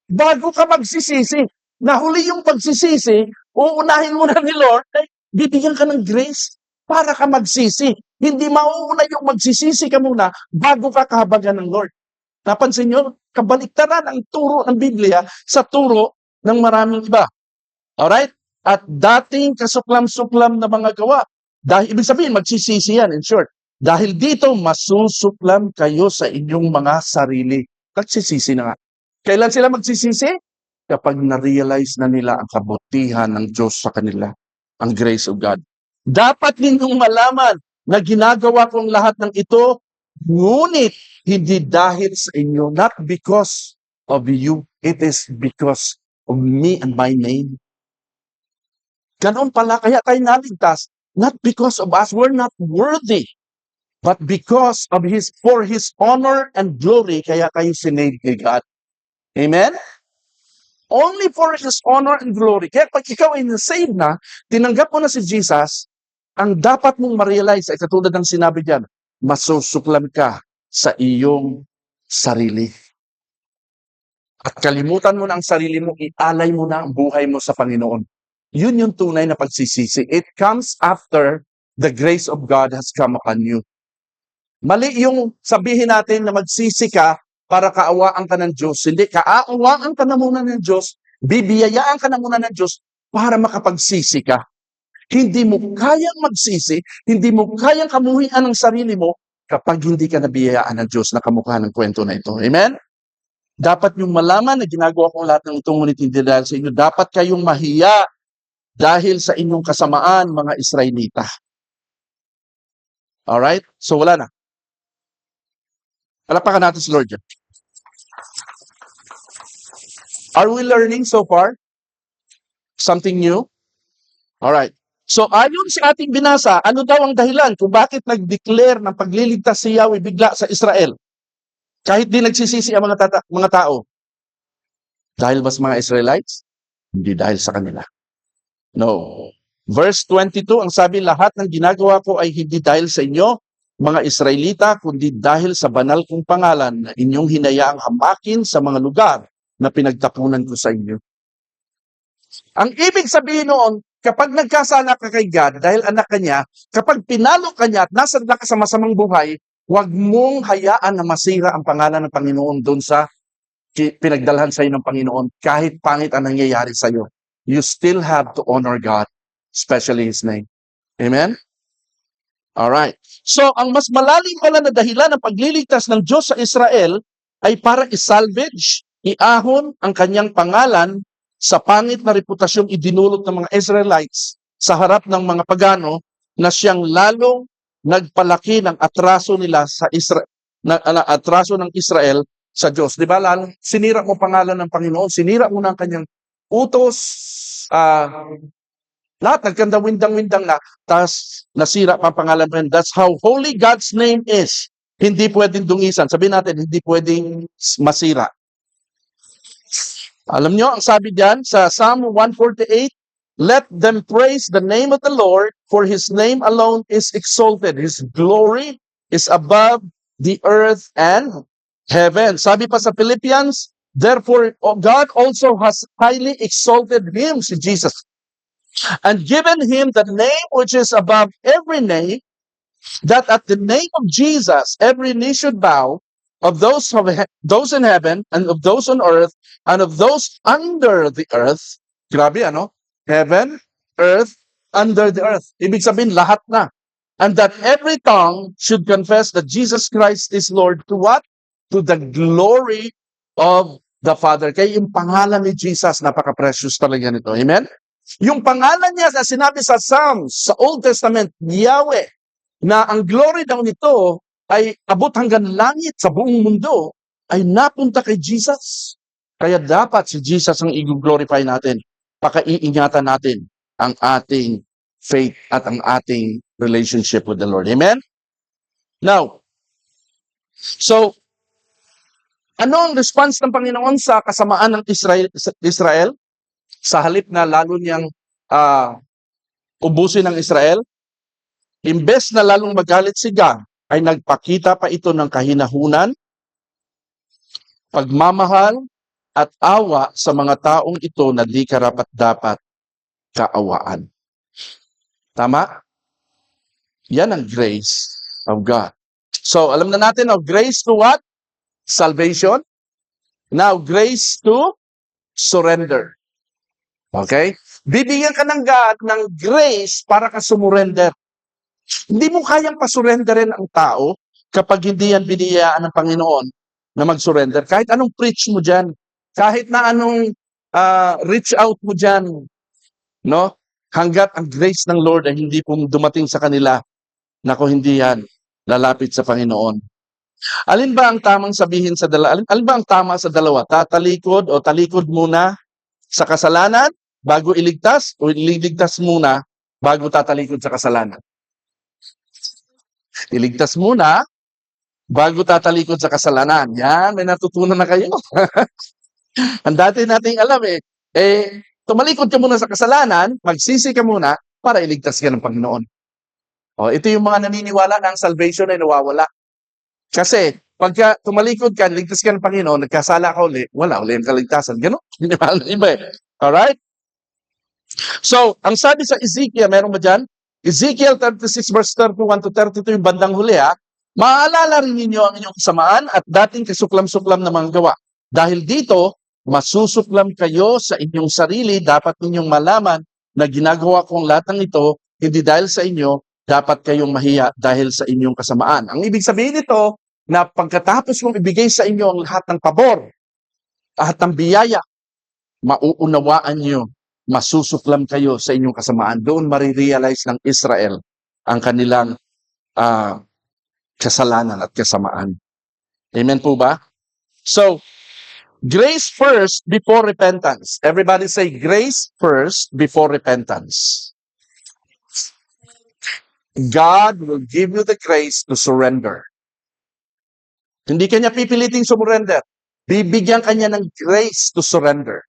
Bago ka magsisisi, nahuli yung pagsisisi, uunahin mo na ni Lord, bibigyan ka ng grace para ka magsisi. Hindi mauuna yung magsisisi ka muna bago ka kahabagan ng Lord. Napansin nyo, kabaliktaran ang turo ng Biblia sa turo ng maraming iba. Alright? At dating kasuklam-suklam na mga gawa. Dahil, ibig sabihin, magsisisi yan, in short. Dahil dito, masusuklam kayo sa inyong mga sarili. Nagsisisi na nga. Kailan sila magsisisi? Kapag na-realize na nila ang kabutihan ng Diyos sa kanila, ang grace of God. Dapat ninyong malaman na ginagawa kong lahat ng ito, ngunit hindi dahil sa inyo, not because of you, it is because of me and my name. Ganon pala, kaya tayo naligtas. Not because of us, we're not worthy. But because of for His honor and glory, kaya kayo sinave ni God. Amen? Only for His honor and glory. Kaya pag ikaw ay nasave na, tinanggap mo na si Jesus, ang dapat mong ma-realize ay katulad ng sinabi diyan, masusuklam ka sa iyong sarili. At kalimutan mo na ang sarili mo, ialay mo na ang buhay mo sa Panginoon. Yun yung tunay na pagsisisi. It comes after the grace of God has come upon you. Mali yung sabihin natin na magsisi ka para kaawaan ka ng Diyos. Hindi, kaawaan ka na muna ng Diyos, bibiyayaan ka na muna ng Diyos para makapagsisi ka. Hindi mo kayang magsisi, hindi mo kayang kamuhian ng sarili mo kapag hindi ka nabiyayaan ng Diyos na kamukha ng kwento na ito. Amen? Dapat yung malaman na ginagawa ko lahat ng itong ngunit hindi dahil sa inyo. Dapat kayong mahiya dahil sa inyong kasamaan, mga Israelita. Alright? So wala na. Palapakan natin si Lord dyan. Are we learning so far? Something new? Alright. So ayon sa ating binasa, ano daw ang dahilan kung bakit nag-declare ng pagliligtas si Yahweh bigla sa Israel? Kahit di nagsisisi ang mga tao. Dahil ba sa mga Israelites? Hindi dahil sa kanila. No. Verse 22, ang sabi, lahat ng ginagawa ko ay hindi dahil sa inyo, mga Israelita, kundi dahil sa banal kong pangalan na inyong hinayaang hamakin sa mga lugar na pinagtapunan ko sa inyo. Ang ibig sabihin noon, kapag nagkasala ka kay God dahil anak ka niya, kapag pinalo ka niya at nasa ka sa masamang buhay, huwag mong hayaan na masira ang pangalan ng Panginoon doon sa pinagdalhan sa iyo ng Panginoon kahit pangit ang nangyayari sa iyo. You still have to honor God, especially His name. Amen? Alright. So, ang mas malalim pala na dahilan ng pagliligtas ng Diyos sa Israel ay para isalvage, iahon ang kanyang pangalan sa pangit na reputasyong idinulot ng mga Israelites sa harap ng mga pagano na siyang lalong nagpalaki ng atraso nila sa Israel, atraso ng Israel sa Diyos. Di ba? Lalong sinira mo pangalan ng Panginoon, sinira mo na ang kanyang utos, lahat nagkandawindang-windang na, tapos nasira pa ang pangalan mo. That's how holy God's name is. Hindi pwedeng dungisan. Sabihin natin, hindi pwedeng masira. Alam nyo, ang sabi diyan sa Psalm 148, let them praise the name of the Lord, for His name alone is exalted. His glory is above the earth and heaven. Sabi pa sa Philippians, therefore, God also has highly exalted Him, si Jesus, and given Him the name which is above every name, that at the name of Jesus every knee should bow, of those in heaven and of those on earth and of those under the earth. Grabe, ano? Heaven, earth, under the earth. Ibig sabihin, lahat na. And that every tongue should confess that Jesus Christ is Lord to what? To the glory of the Father. Kaya yung pangalan ni Jesus, napaka-precious talaga nito. Amen? Yung pangalan niya na sinabi sa Psalms, sa Old Testament, Yahweh, na ang glory daw nito ay abot hanggang langit sa buong mundo, ay napunta kay Jesus. Kaya dapat si Jesus ang i-glorify natin. Pakaiingatan natin ang ating faith at ang ating relationship with the Lord. Amen? Now, so, ano ang response ng Panginoon sa kasamaan ng Israel? Sa halip na lalo niyang ubusin ng Israel, imbes na lalong magalit si God, ay nagpakita pa ito ng kahinahunan, pagmamahal, at awa sa mga taong ito na di karapat-dapat kaawaan. Tama? Yan ang grace of God. So, alam na natin, grace to what? Salvation. Now, grace to surrender. Okay? Bibigyan ka ng God ng grace para ka sumurrender. Hindi mo kayang pasurrenderin ang tao kapag hindi yan biniyayaan ng Panginoon na mag-surrender. Kahit anong preach mo dyan, kahit na anong reach out mo dyan, no? Hanggat ang grace ng Lord ay hindi po dumating sa kanila, nako hindi yan lalapit sa Panginoon. Alin ba ang tamang sabihin sa dalawa? Alin ba ang tama sa dalawa? Tatalikod o talikod muna sa kasalanan bago iligtas o iligtas muna bago tatalikod sa kasalanan? Iligtas muna bago tatalikod sa kasalanan. Yan, may natutunan na kayo. Ang dati nating alam tumalikod ka muna sa kasalanan, magsisi ka muna para iligtas ka ng Panginoon. Ito yung mga naniniwala na ang salvation ay nawawala. Kasi pagka tumalikod ka, ligtas ka ng Panginoon, nagkasala ka uli, wala uli ang kaligtasan. Ganun? Alright? So, ang sabi sa Ezekiel, meron ba dyan? Ezekiel 36 verse 31 to 32, yung bandang huli maalala rin ninyo ang inyong kasamaan at dating kasuklam-suklam na mga gawa. Dahil dito, masusuklam kayo sa inyong sarili, dapat ninyong malaman na ginagawa kong lahat ng ito, hindi dahil sa inyo, dapat kayong mahiya dahil sa inyong kasamaan. Ang ibig sabihin nito, na pagkatapos mong ibigay sa inyo ang lahat ng pabor, lahat ng biyaya, mauunawaan nyo, masusuklam kayo sa inyong kasamaan. Doon marirealize ng Israel ang kanilang kasalanan at kasamaan. Amen po ba? So, grace first before repentance. Everybody say grace first before repentance. God will give you the grace to surrender. Hindi kanya pipiliting surrender. Bibigyan kanya ng grace to surrender.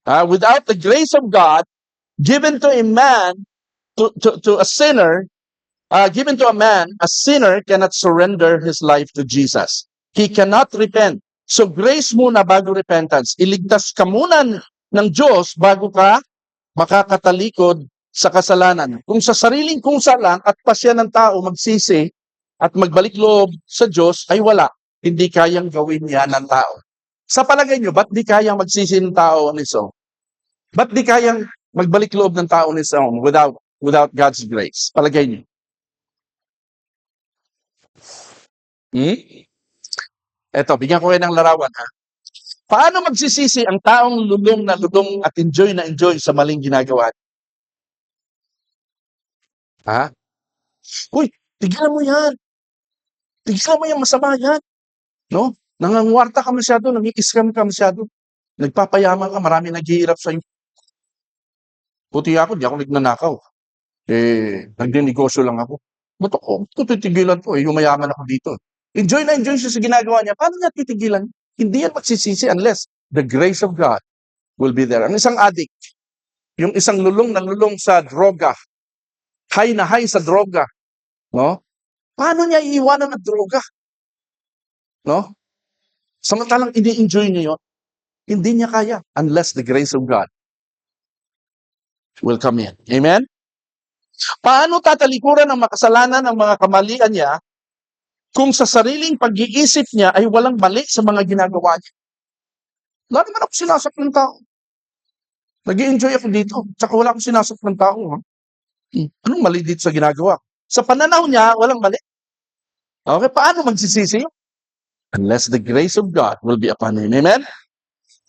Without the grace of God given to a man, to a sinner, given to a man, a sinner cannot surrender his life to Jesus. He cannot repent. So grace muna bago repentance. Iligtas ka muna ng Diyos bago ka makakatalikod sa kasalanan. Kung sa sariling kusa lang at pasya ng tao magsisi at magbalik loob sa Diyos, ay wala. Hindi kayang gawin yan ng tao. Sa palagay nyo, ba't di kayang magsisi ng tao on his own? Ba't di kayang magbalik loob ng tao on his own without God's grace? Palagay nyo. Eto, bigyan ko kayo ng larawan, ha? Paano magsisisi ang taong lulong na lulong at enjoy na enjoy sa maling ginagawa? Ha? Uy, tigilan mo yan. Tigilan mo yan, masama yan. No? Nangangwarta ka masyado, nang-i-scam ka masyado. Nagpapayaman ka, marami naghihirap sa'yo. Buti ako, di ako nagnanakaw. Nagninegosyo lang ako. Ba't ako? Ito titigilan ko, yumayaman ako dito. Enjoy na enjoy siya sa ginagawa niya. Paano niya titigilan? Hindi yan magsisisi unless the grace of God will be there. Ang isang addict, yung isang lulong na lulong sa droga, high na high sa droga, no? Paano niya iiwanan ang droga? No? Samantalang ini-enjoy niya yun, hindi niya kaya unless the grace of God will come in. Amen? Paano tatalikuran ng makasalanan ng mga kamalian niya kung sa sariling pag-iisip niya ay walang mali sa mga ginagawa niya? Wala naman ako sinasap ng tao. Nag-i-enjoy ako dito. Tsaka wala akong sinasap ng tao. Ha? Anong mali dito sa ginagawa? Sa pananaw niya, walang mali. Okay, paano magsisisi? Unless the grace of God will be upon him. Amen?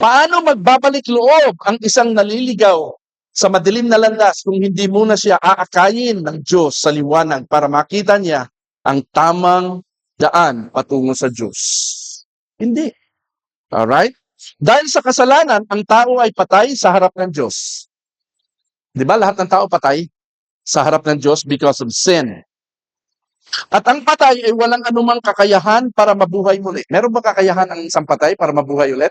Paano magbabalik loob ang isang naliligaw sa madilim na landas kung hindi muna siya aakayin ng Diyos sa liwanag para makita niya ang tamang daan patungo sa Diyos? Hindi. Alright? Dahil sa kasalanan, ang tao ay patay sa harap ng Diyos. Di ba lahat ng tao patay sa harap ng Diyos because of sin? At ang patay ay walang anumang kakayahan para mabuhay muli. Meron ba kakayahan ang isang patay para mabuhay ulit?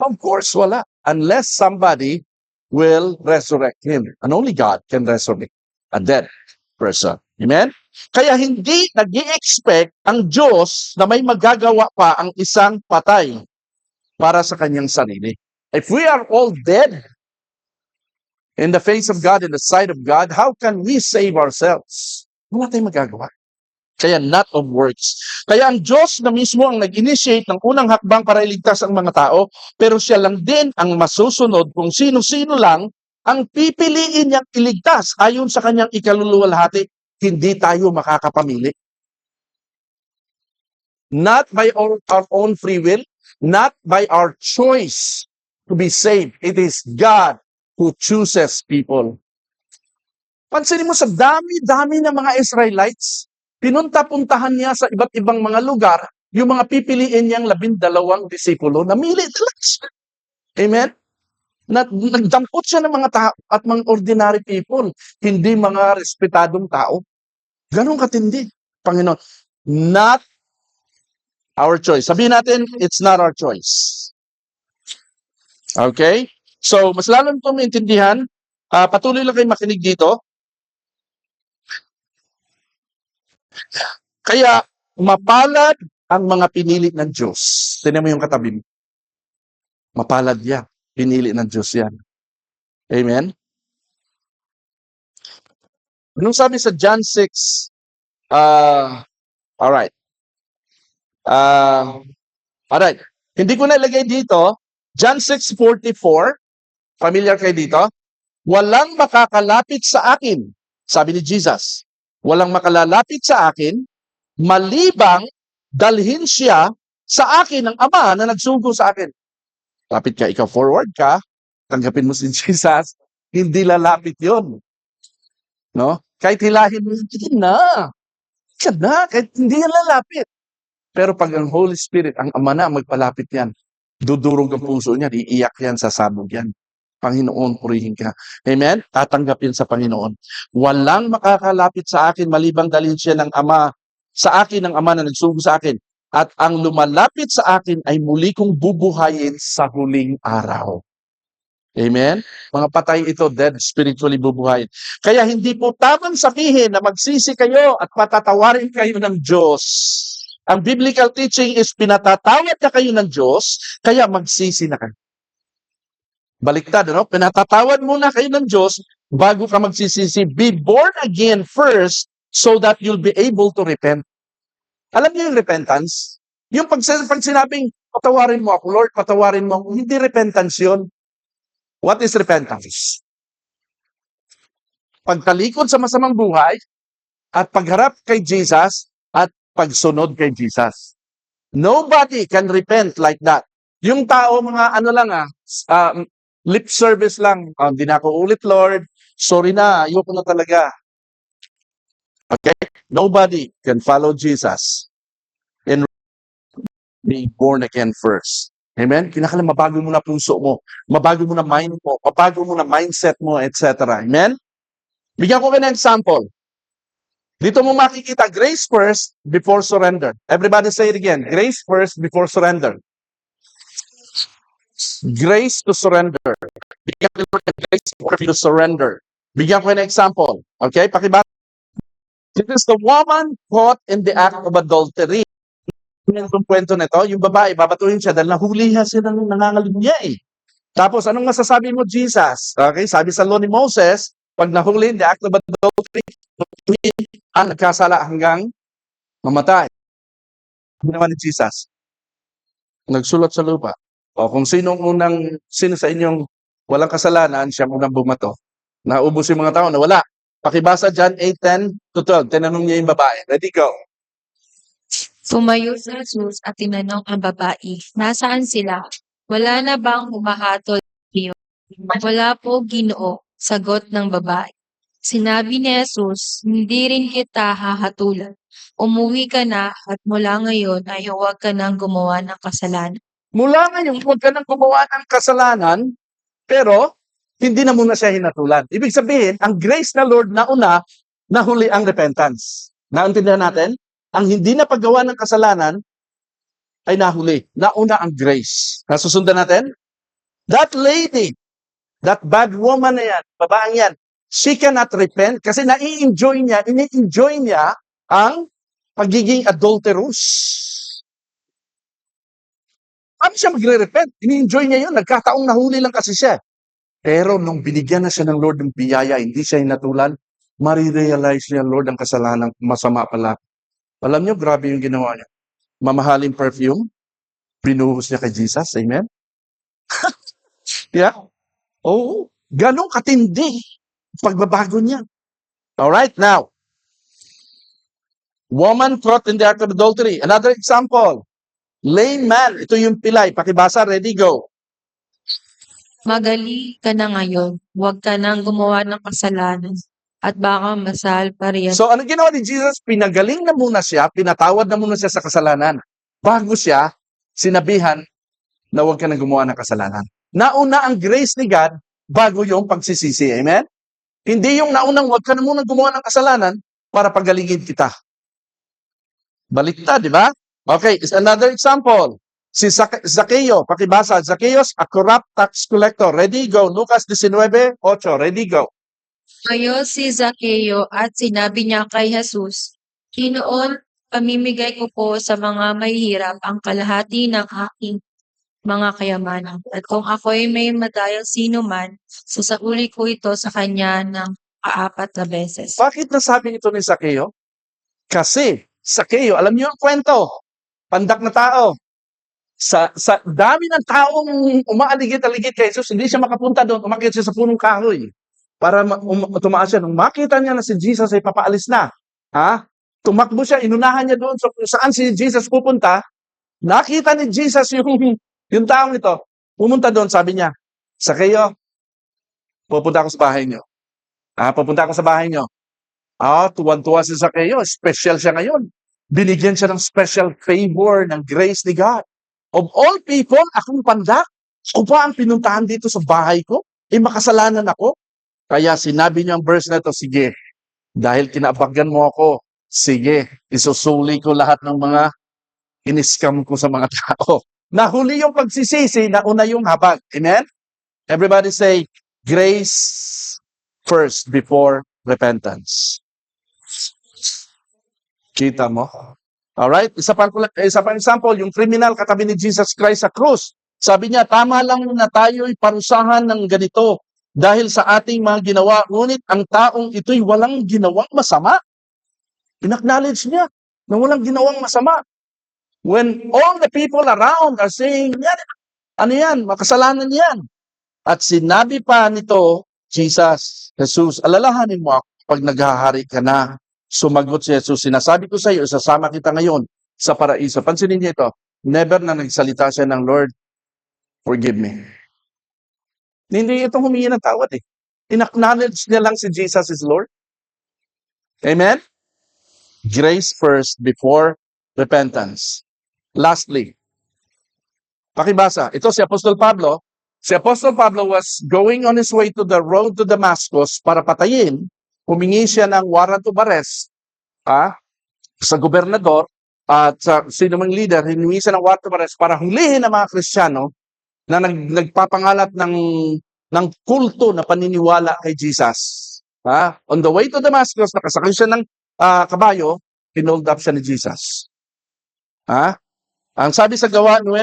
Of course, wala. Unless somebody will resurrect him. And only God can resurrect a dead person. Amen? Kaya hindi nag-i-expect ang Diyos na may magagawa pa ang isang patay para sa kanyang sarili. If we are all dead in the face of God, in the sight of God, how can we save ourselves? Wala tayong magagawa. Kaya not of works. Kaya ang Diyos na mismo ang nag-initiate ng unang hakbang para iligtas ang mga tao, pero siya lang din ang masusunod kung sino-sino lang ang pipiliin niyang iligtas ayon sa kanyang ikaluluwalhati. Hindi tayo makakapamili. Not by our own free will, not by our choice to be saved. It is God who chooses people. Pansinin mo sa dami-dami ng mga Israelites, pinunta-puntahan niya sa iba't ibang mga lugar, yung mga pipiliin niyang 12 disipulo, namili talaga siya. Amen? Nagdampot siya ng mga tao at mga ordinary people, hindi mga respetadong tao. Ganun katindi, Panginoon. Not our choice. Sabihin natin, it's not our choice. Okay? So, mas lalo itong maintindihan, patuloy lang kayo makinig dito. Kaya, mapalad ang mga pinili ng Diyos. Tignan mo yung katabi mo. Mapalad yan. Pinili ng Diyos yan. Amen? Anong sabi sa John 6? Alright. Alright. Hindi ko nalagay dito. John 6:44. Familiar kayo dito? Walang makakalapit sa akin. Sabi ni Jesus. Walang makalalapit sa akin, malibang dalhin siya sa akin ng Ama na nagsugo sa akin. Lapit ka, ikaw forward ka, tanggapin mo si Jesus, hindi lalapit yon. No? Kahit hilahin mo, ka na, kahit hindi yan lalapit. Pero pag ang Holy Spirit, ang Ama na magpalapit yan, dudurog ang puso niya, iiyak yan, sasabog yan. Panginoon, purihin ka. Amen? Tatanggapin sa Panginoon. Walang makakalapit sa akin, malibang dalhin siya ng Ama, sa akin ng Ama na nagsugo sa akin. At ang lumalapit sa akin ay muli kong bubuhayin sa huling araw. Amen? Mga patay ito, dead, spiritually bubuhayin. Kaya hindi po tamang sabihin na magsisi kayo at patatawarin kayo ng Diyos. Ang biblical teaching is pinatatawad na kayo ng Diyos, kaya magsisi na kayo. Baliktad, ano? Pinatatawad muna kayo ng Diyos bago ka magsisisi. Be born again first so that you'll be able to repent. Alam niyo yung repentance? Yung pag sinabing, patawarin mo ako, Lord, patawarin mo ako, hindi repentance yun. What is repentance? Pagtalikod sa masamang buhay at pagharap kay Jesus at pagsunod kay Jesus. Nobody can repent like that. Yung tao, mga ano lang lip service lang. Hindi na ako ulit, Lord. Sorry na, ayoko na talaga. Okay? Nobody can follow Jesus and be born again first. Amen? Kinakailangan mabago mo na puso mo, mabago mo na mind mo, mabago mo na mindset mo, etc. Amen? Bigyan ko kayo ng example. Dito mo makikita, grace first before surrender. Everybody say it again. Grace first before surrender. Grace to surrender. Bigyan ko ng grace to surrender. Bigyan ko ng example. Okay? Pakibasa. This is the woman caught in the act of adultery. Yung kwento nito, yung babae, babatuhin siya dahil nahuli siya ng nangangalim niya eh. Tapos, anong masasabi mo, Jesus? Okay, sabi sa law ni Moses, pag nahuli in the act of adultery, ang nagkasala hanggang mamatay. Ginawa ni Jesus. Nagsulot sa lupa. O kung sino sa inyong walang kasalanan, siya munang bumato. Naubos yung mga tao na wala. Pakibasa John 8:10 to 12. Tinanong niya yung babae. Ready, go. Tumayo si Jesus at tinanong ang babae, nasaan sila? Wala na bang humahatol iyo? Wala po, Ginoo, sagot ng babae. Sinabi ni Jesus, hindi rin kita hahatulan. Umuwi ka na at mula ngayon ay huwag ka nang gumawa ng kasalanan. Mula ngayon, huwag ka nang gumawa ng kasalanan, pero hindi na muna siya hinatulan. Ibig sabihin, ang grace na Lord na una, nahuli ang repentance. Naintindihan natin? Ang hindi na paggawa ng kasalanan ay nahuli. Nauna ang grace. Nasusundan natin? That lady, that bad woman na yan, babaeng yan, she cannot repent kasi ini-enjoy niya ang pagiging adulterous. Paano siya magre-repent? Ini-enjoy niya yun. Nagkataong nahuli lang kasi siya. Pero nung binigyan na siya ng Lord ng biyaya, hindi siya hinatulan, marirealize niya, Lord, ang kasalanan masama pala. Alam niyo, grabe yung ginawa niya. Mamahaling perfume, binuhos niya kay Jesus. Amen? Yeah? Oo. Ganong katindi pagbabago niya. Alright, now. Woman caught in the act of adultery. Another example. Lame man. Ito yung pilay. Pakibasa, ready, go. Magali ka na ngayon, huwag ka nang gumawa ng kasalanan at baka masal pa riyan. So, ano ginawa ni Jesus? Pinagaling na muna siya, pinatawad na muna siya sa kasalanan. Bago siya, sinabihan na huwag ka na gumawa ng kasalanan. Nauna ang grace ni God bago yung pagsisisi. Amen? Hindi yung naunang huwag ka na muna gumawa ng kasalanan para pagalingin kita. Baliktad, di ba? Okay, is another example. Si Zacchaeus, pakibasa. Zacchaeus, a corrupt tax collector. Ready, go. Lucas 19:8. Ready, go. Ngayon si Zacchaeus at sinabi niya kay Jesus, Ginoon, pamimigay ko po sa mga mahihirap ang kalahati ng aking mga kayamanan. At kung ako'y may madayang sino man, sasauli ko ito sa kanya ng 4 beses. Bakit nasabi ito ni Zacchaeus? Kasi, Zacchaeus, alam niyo ang kwento. Pandak na tao. Sa dami ng taong umaaligid-aligid kay Jesus, hindi siya makapunta doon, umakyat siya sa punong kahoy para tumaas siya. Nung makita niya na si Jesus ay papaalis na, tumakbo siya, inunahan niya doon so, kung saan si Jesus pupunta, nakita ni Jesus yung taong ito, pumunta doon, sabi niya, Zacchaeus, pupunta ako sa bahay niyo. Pupunta ako sa bahay niyo. Tuwan-tuwa si Zacchaeus, special siya ngayon. Binigyan siya ng special favor ng grace ni God. Of all people, akong pandak, ako pa ang pinuntahan dito sa bahay ko, makasalanan ako. Kaya sinabi niya ang verse na ito, sige, dahil kinaabagan mo ako, sige, isusuli ko lahat ng mga in-scam ko sa mga tao. Nahuli yung pagsisisi, nauna yung habag. Amen? Everybody say, grace first before repentance. Kita mo? Alright? Isa pa example, yung criminal katabi ni Jesus Christ sa krus. Sabi niya, tama lang na tayo'y parusahan ng ganito dahil sa ating mga ginawa. Ngunit ang taong ito'y walang ginawang masama. In-acknowledge niya na walang ginawang masama. When all the people around are saying, ano yan, makasalanan yan. At sinabi pa nito, Jesus, alalahanin mo ako pag naghahari ka na Sumagot si Jesus, sinasabi ko sa iyo, isasama kita ngayon sa paraiso. Pansinin niyo ito, never na nagsalita siya ng Lord, forgive me. Hindi itong humingi ng tawad eh. In-acknowledge niya lang si Jesus is Lord. Amen? Grace first before repentance. Lastly, pakibasa. Ito si Apostol Pablo. Si Apostol Pablo was going on his way to the road to Damascus para patayin. Humingi siya ng warrant of arrest sa gobernador at sa sino mang leader. Humingi siya ng warrant of arrest para hulihin ang mga Kristiyano na nagpapangalat ng kulto na paniniwala kay Jesus. On the way to Damascus, nakasakay siya ng kabayo, hinold up siya ni Jesus. Ang sabi sa Gawa 9,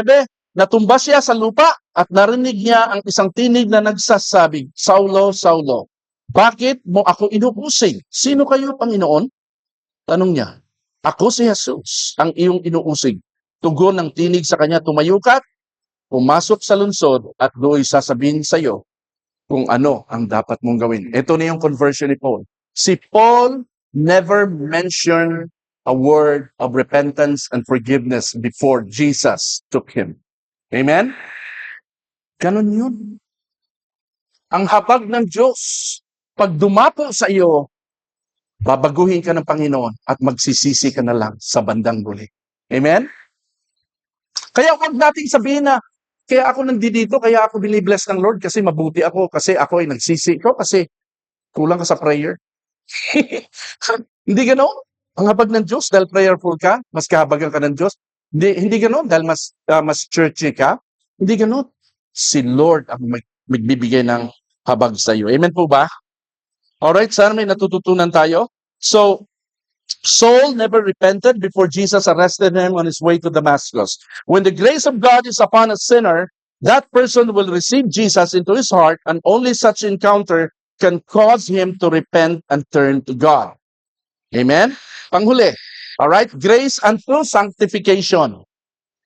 natumba siya sa lupa at narinig niya ang isang tinig na nagsasabi, Saulo, Saulo, bakit mo ako inuusig? Sino kayo, Panginoon? Tanong niya. Ako si Jesus, ang iyong inuusig. Tugon ng tinig sa kanya, tumayo ka, pumasok sa lungsod at do'y sasabihin sa iyo kung ano ang dapat mong gawin. Ito na yung conversion ni Paul. Si Paul never mentioned a word of repentance and forgiveness before Jesus took him. Amen? Ganon yun. Ang habag ng Diyos, pag dumapo sa iyo, babaguhin ka ng Panginoon at magsisisi ka na lang sa bandang huli. Amen? Kaya huwag nating sabihin na, kaya ako nandito, kaya ako binibless ng Lord kasi mabuti ako, kasi ako ay nagsisi ko, kasi kulang ka sa prayer. Hindi ganoon. Ang habag ng Diyos dahil prayerful ka, mas kahabagan ka ng Diyos. Hindi ganoon dahil mas churchy ka. Hindi ganoon. Si Lord ang magbibigay ng habag sa iyo. Amen po ba? Alright, sana may natututunan tayo. So, Saul never repented before Jesus arrested him on his way to Damascus. When the grace of God is upon a sinner, that person will receive Jesus into his heart, and only such encounter can cause him to repent and turn to God. Amen? Panghuli. Alright? Grace unto sanctification.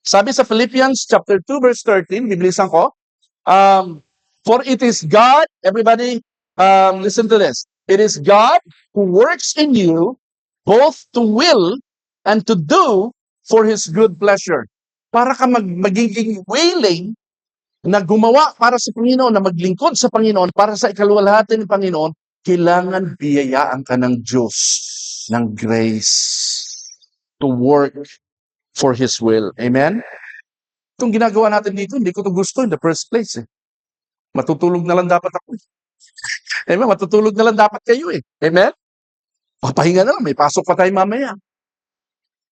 Sabi sa Philippians chapter 2 verse 13, bibilisan ko, for it is God, everybody, listen to this. It is God who works in you both to will and to do for His good pleasure. Para ka magiging willing na gumawa para sa Panginoon, na maglingkod sa Panginoon, para sa ikaluwalhati ng Panginoon, kailangan biyayaan ka ng Diyos, ng grace, to work for His will. Amen? Itong ginagawa natin dito, hindi ko ito gusto in the first place. Matutulog na lang dapat ako. Amen? Matutulog na lang dapat kayo eh. Amen? Papahinga na lang, may pasok pa tayo mamaya.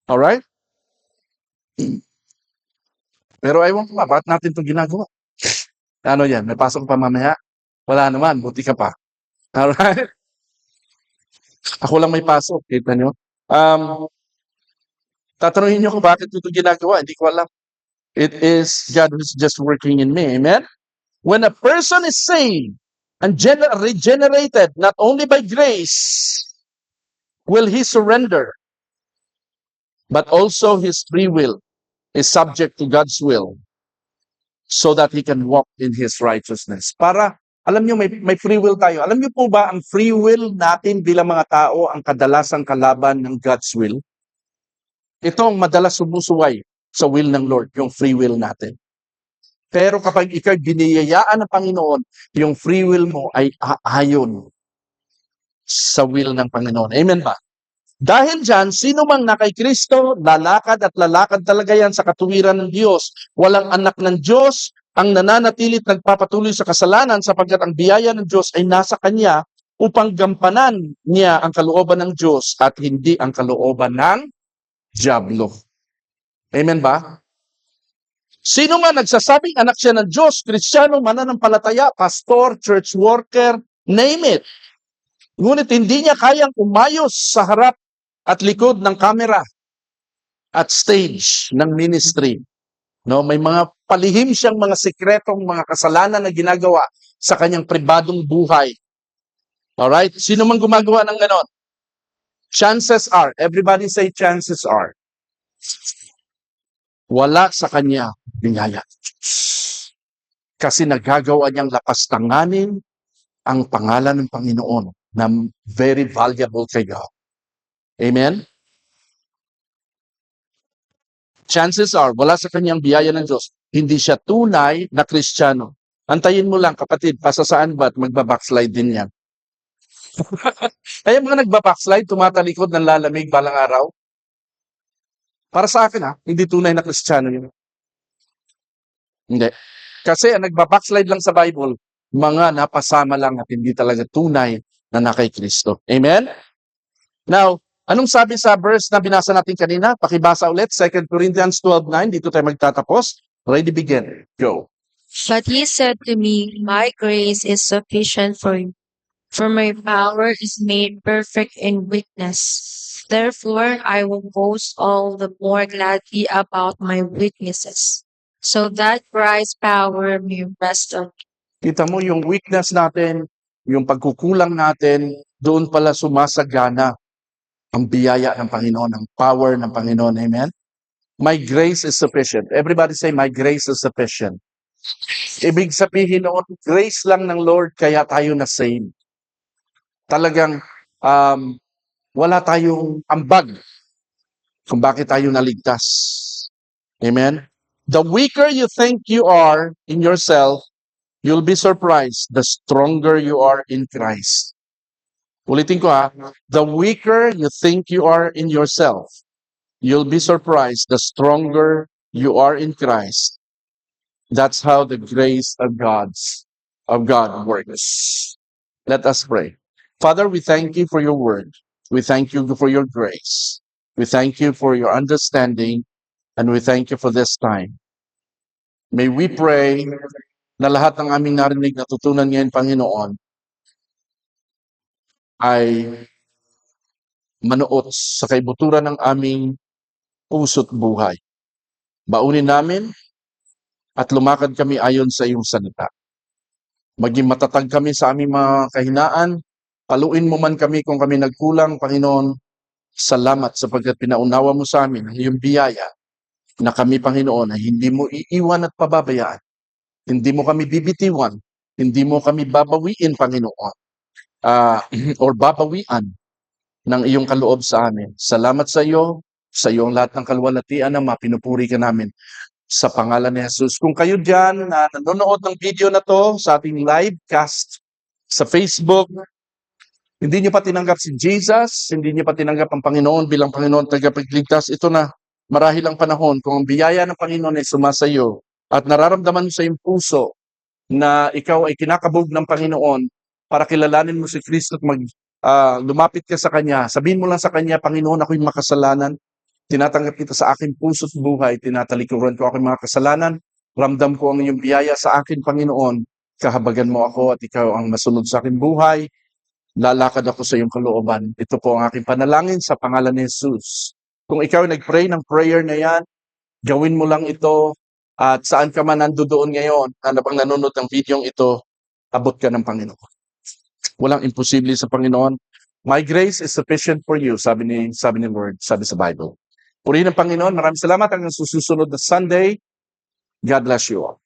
Alright? Pero ewan ko ba, bakit natin itong ginagawa? Ano yan, may pasok pa mamaya? Wala naman, buti ka pa. Alright? Ako lang may pasok, kita nyo? Tatanungin nyo kung bakit ito ginagawa, hindi ko alam. It is God who's just working in me. Amen? When a person is saved and regenerated, not only by grace, will he surrender, but also his free will is subject to God's will so that he can walk in his righteousness. Para, alam nyo, may free will tayo. Alam nyo po ba, ang free will natin bilang mga tao, ang kadalasang kalaban ng God's will? Ito ang madalas sumusuway sa will ng Lord, yung free will natin. Pero kapag ikaw biniyayaan ng Panginoon, yung free will mo ay aayon sa will ng Panginoon. Amen ba? Dahil dyan, sino mang na kay Kristo, lalakad at lalakad talaga yan sa katuwiran ng Diyos. Walang anak ng Diyos ang nananatilit nagpapatuloy sa kasalanan sapagkat ang biyaya ng Diyos ay nasa Kanya upang gampanan niya ang kalooban ng Diyos at hindi ang kalooban ng dyablo. Amen ba? Sino man nagsasabing anak siya ng Diyos, Kristiyano, mananampalataya, pastor, church worker, name it. Ngunit hindi niya kayang umayos sa harap at likod ng camera at stage ng ministry. No, may mga palihim siyang mga sikretong mga kasalanan na ginagawa sa kanyang pribadong buhay. Alright? Sino man gumagawa ng ganon? Chances are, everybody say chances are, wala sa kanya biyaya. Kasi nagagawa niyang lapastanganin ang pangalan ng Panginoon na very valuable kay God. Amen? Chances are, wala sa kanyang biyaya ng Diyos, hindi siya tunay na Kristiyano. Antayin mo lang, kapatid, pasasaan ba at magbabackslide din yan. Kaya mga nagbabackslide, tumatalikod ng lalamig balang araw. Para sa akin hindi tunay na Kristiyano yun. Hindi. Kasi ang nagbabackslide lang sa Bible, mga napasama lang at hindi talaga tunay na nakay Kristo. Amen? Now, anong sabi sa verse na binasa natin kanina? Pakibasa ulit, 2 Corinthians 12:9. Dito tayo magtatapos. Ready, begin. Go. But he said to me, my grace is sufficient for you, for my power is made perfect in weakness. Therefore, I will boast all the more gladly about my weaknesses, so that Christ's power may rest on me. Kita mo yung weakness natin, yung pagkukulang natin, doon pala sumasagana ang biyaya ng Panginoon, ang power ng Panginoon. Amen? My grace is sufficient. Everybody say, my grace is sufficient. Ibig sabihin noon, grace lang ng Lord kaya tayo na-save. Talagang wala tayong ambag kung bakit tayo naligtas. Amen? The weaker you think you are in yourself, you'll be surprised the stronger you are in Christ. Ulitin ko the weaker you think you are in yourself, you'll be surprised the stronger you are in Christ. That's how the grace of God works. Let us pray. Father, we thank you for your word. We thank you for your grace. We thank you for your understanding, and we thank you for this time. May we pray na lahat ng aming narinig natutunan ngayon, Panginoon, ay manuot sa kaibuturan ng aming puso't buhay. Baunin namin at lumakad kami ayon sa iyong salita. Maging matatag kami sa aming mga kahinaan. Paluin mo man kami kung kami nagkulang, Panginoon. Salamat sapagkat pinaunawa mo sa amin ang iyong biyaya na kami, Panginoon, ay hindi mo iiwan at pababayaan. Hindi mo kami bibitiwan. Hindi mo kami babawiin, Panginoon. Or babawian ng iyong kaloob sa amin. Salamat sa iyo ang lahat ng kalwalatian na mapinupuri ka namin sa pangalan ni Jesus. Kung kayo dyan na nanonood ng video na to sa ating live cast sa Facebook, hindi niyo pa tinanggap si Jesus, hindi niyo pa tinanggap ang Panginoon bilang Panginoon tagapagligtas, ito na, marahil ang panahon kung ang biyaya ng Panginoon ay sumasayo at nararamdaman mo sa iyong puso na ikaw ay kinakabog ng Panginoon para kilalanin mo si Kristo at lumapit ka sa Kanya. Sabihin mo lang sa Kanya, Panginoon, ako'y makasalanan. Tinatanggap kita sa aking puso't buhay. Tinatalikuran ko aking mga kasalanan. Ramdam ko ang iyong biyaya sa akin, Panginoon. Kahabagan mo ako at ikaw ang masunod sa aking buhay. Lalakad ako sa iyong kalooban. Ito po ang aking panalangin sa pangalan ni Jesus. Kung ikaw nag-pray ng prayer na yan, gawin mo lang ito at saan ka man nandoon ngayon, bang nanonood ng video ito, abot ka ng Panginoon. Walang imposible sa Panginoon. My grace is sufficient for you, sabi ni Lord, sabi sa Bible. Purihin ng Panginoon. Maraming salamat hanggang susunod na Sunday. God bless you all.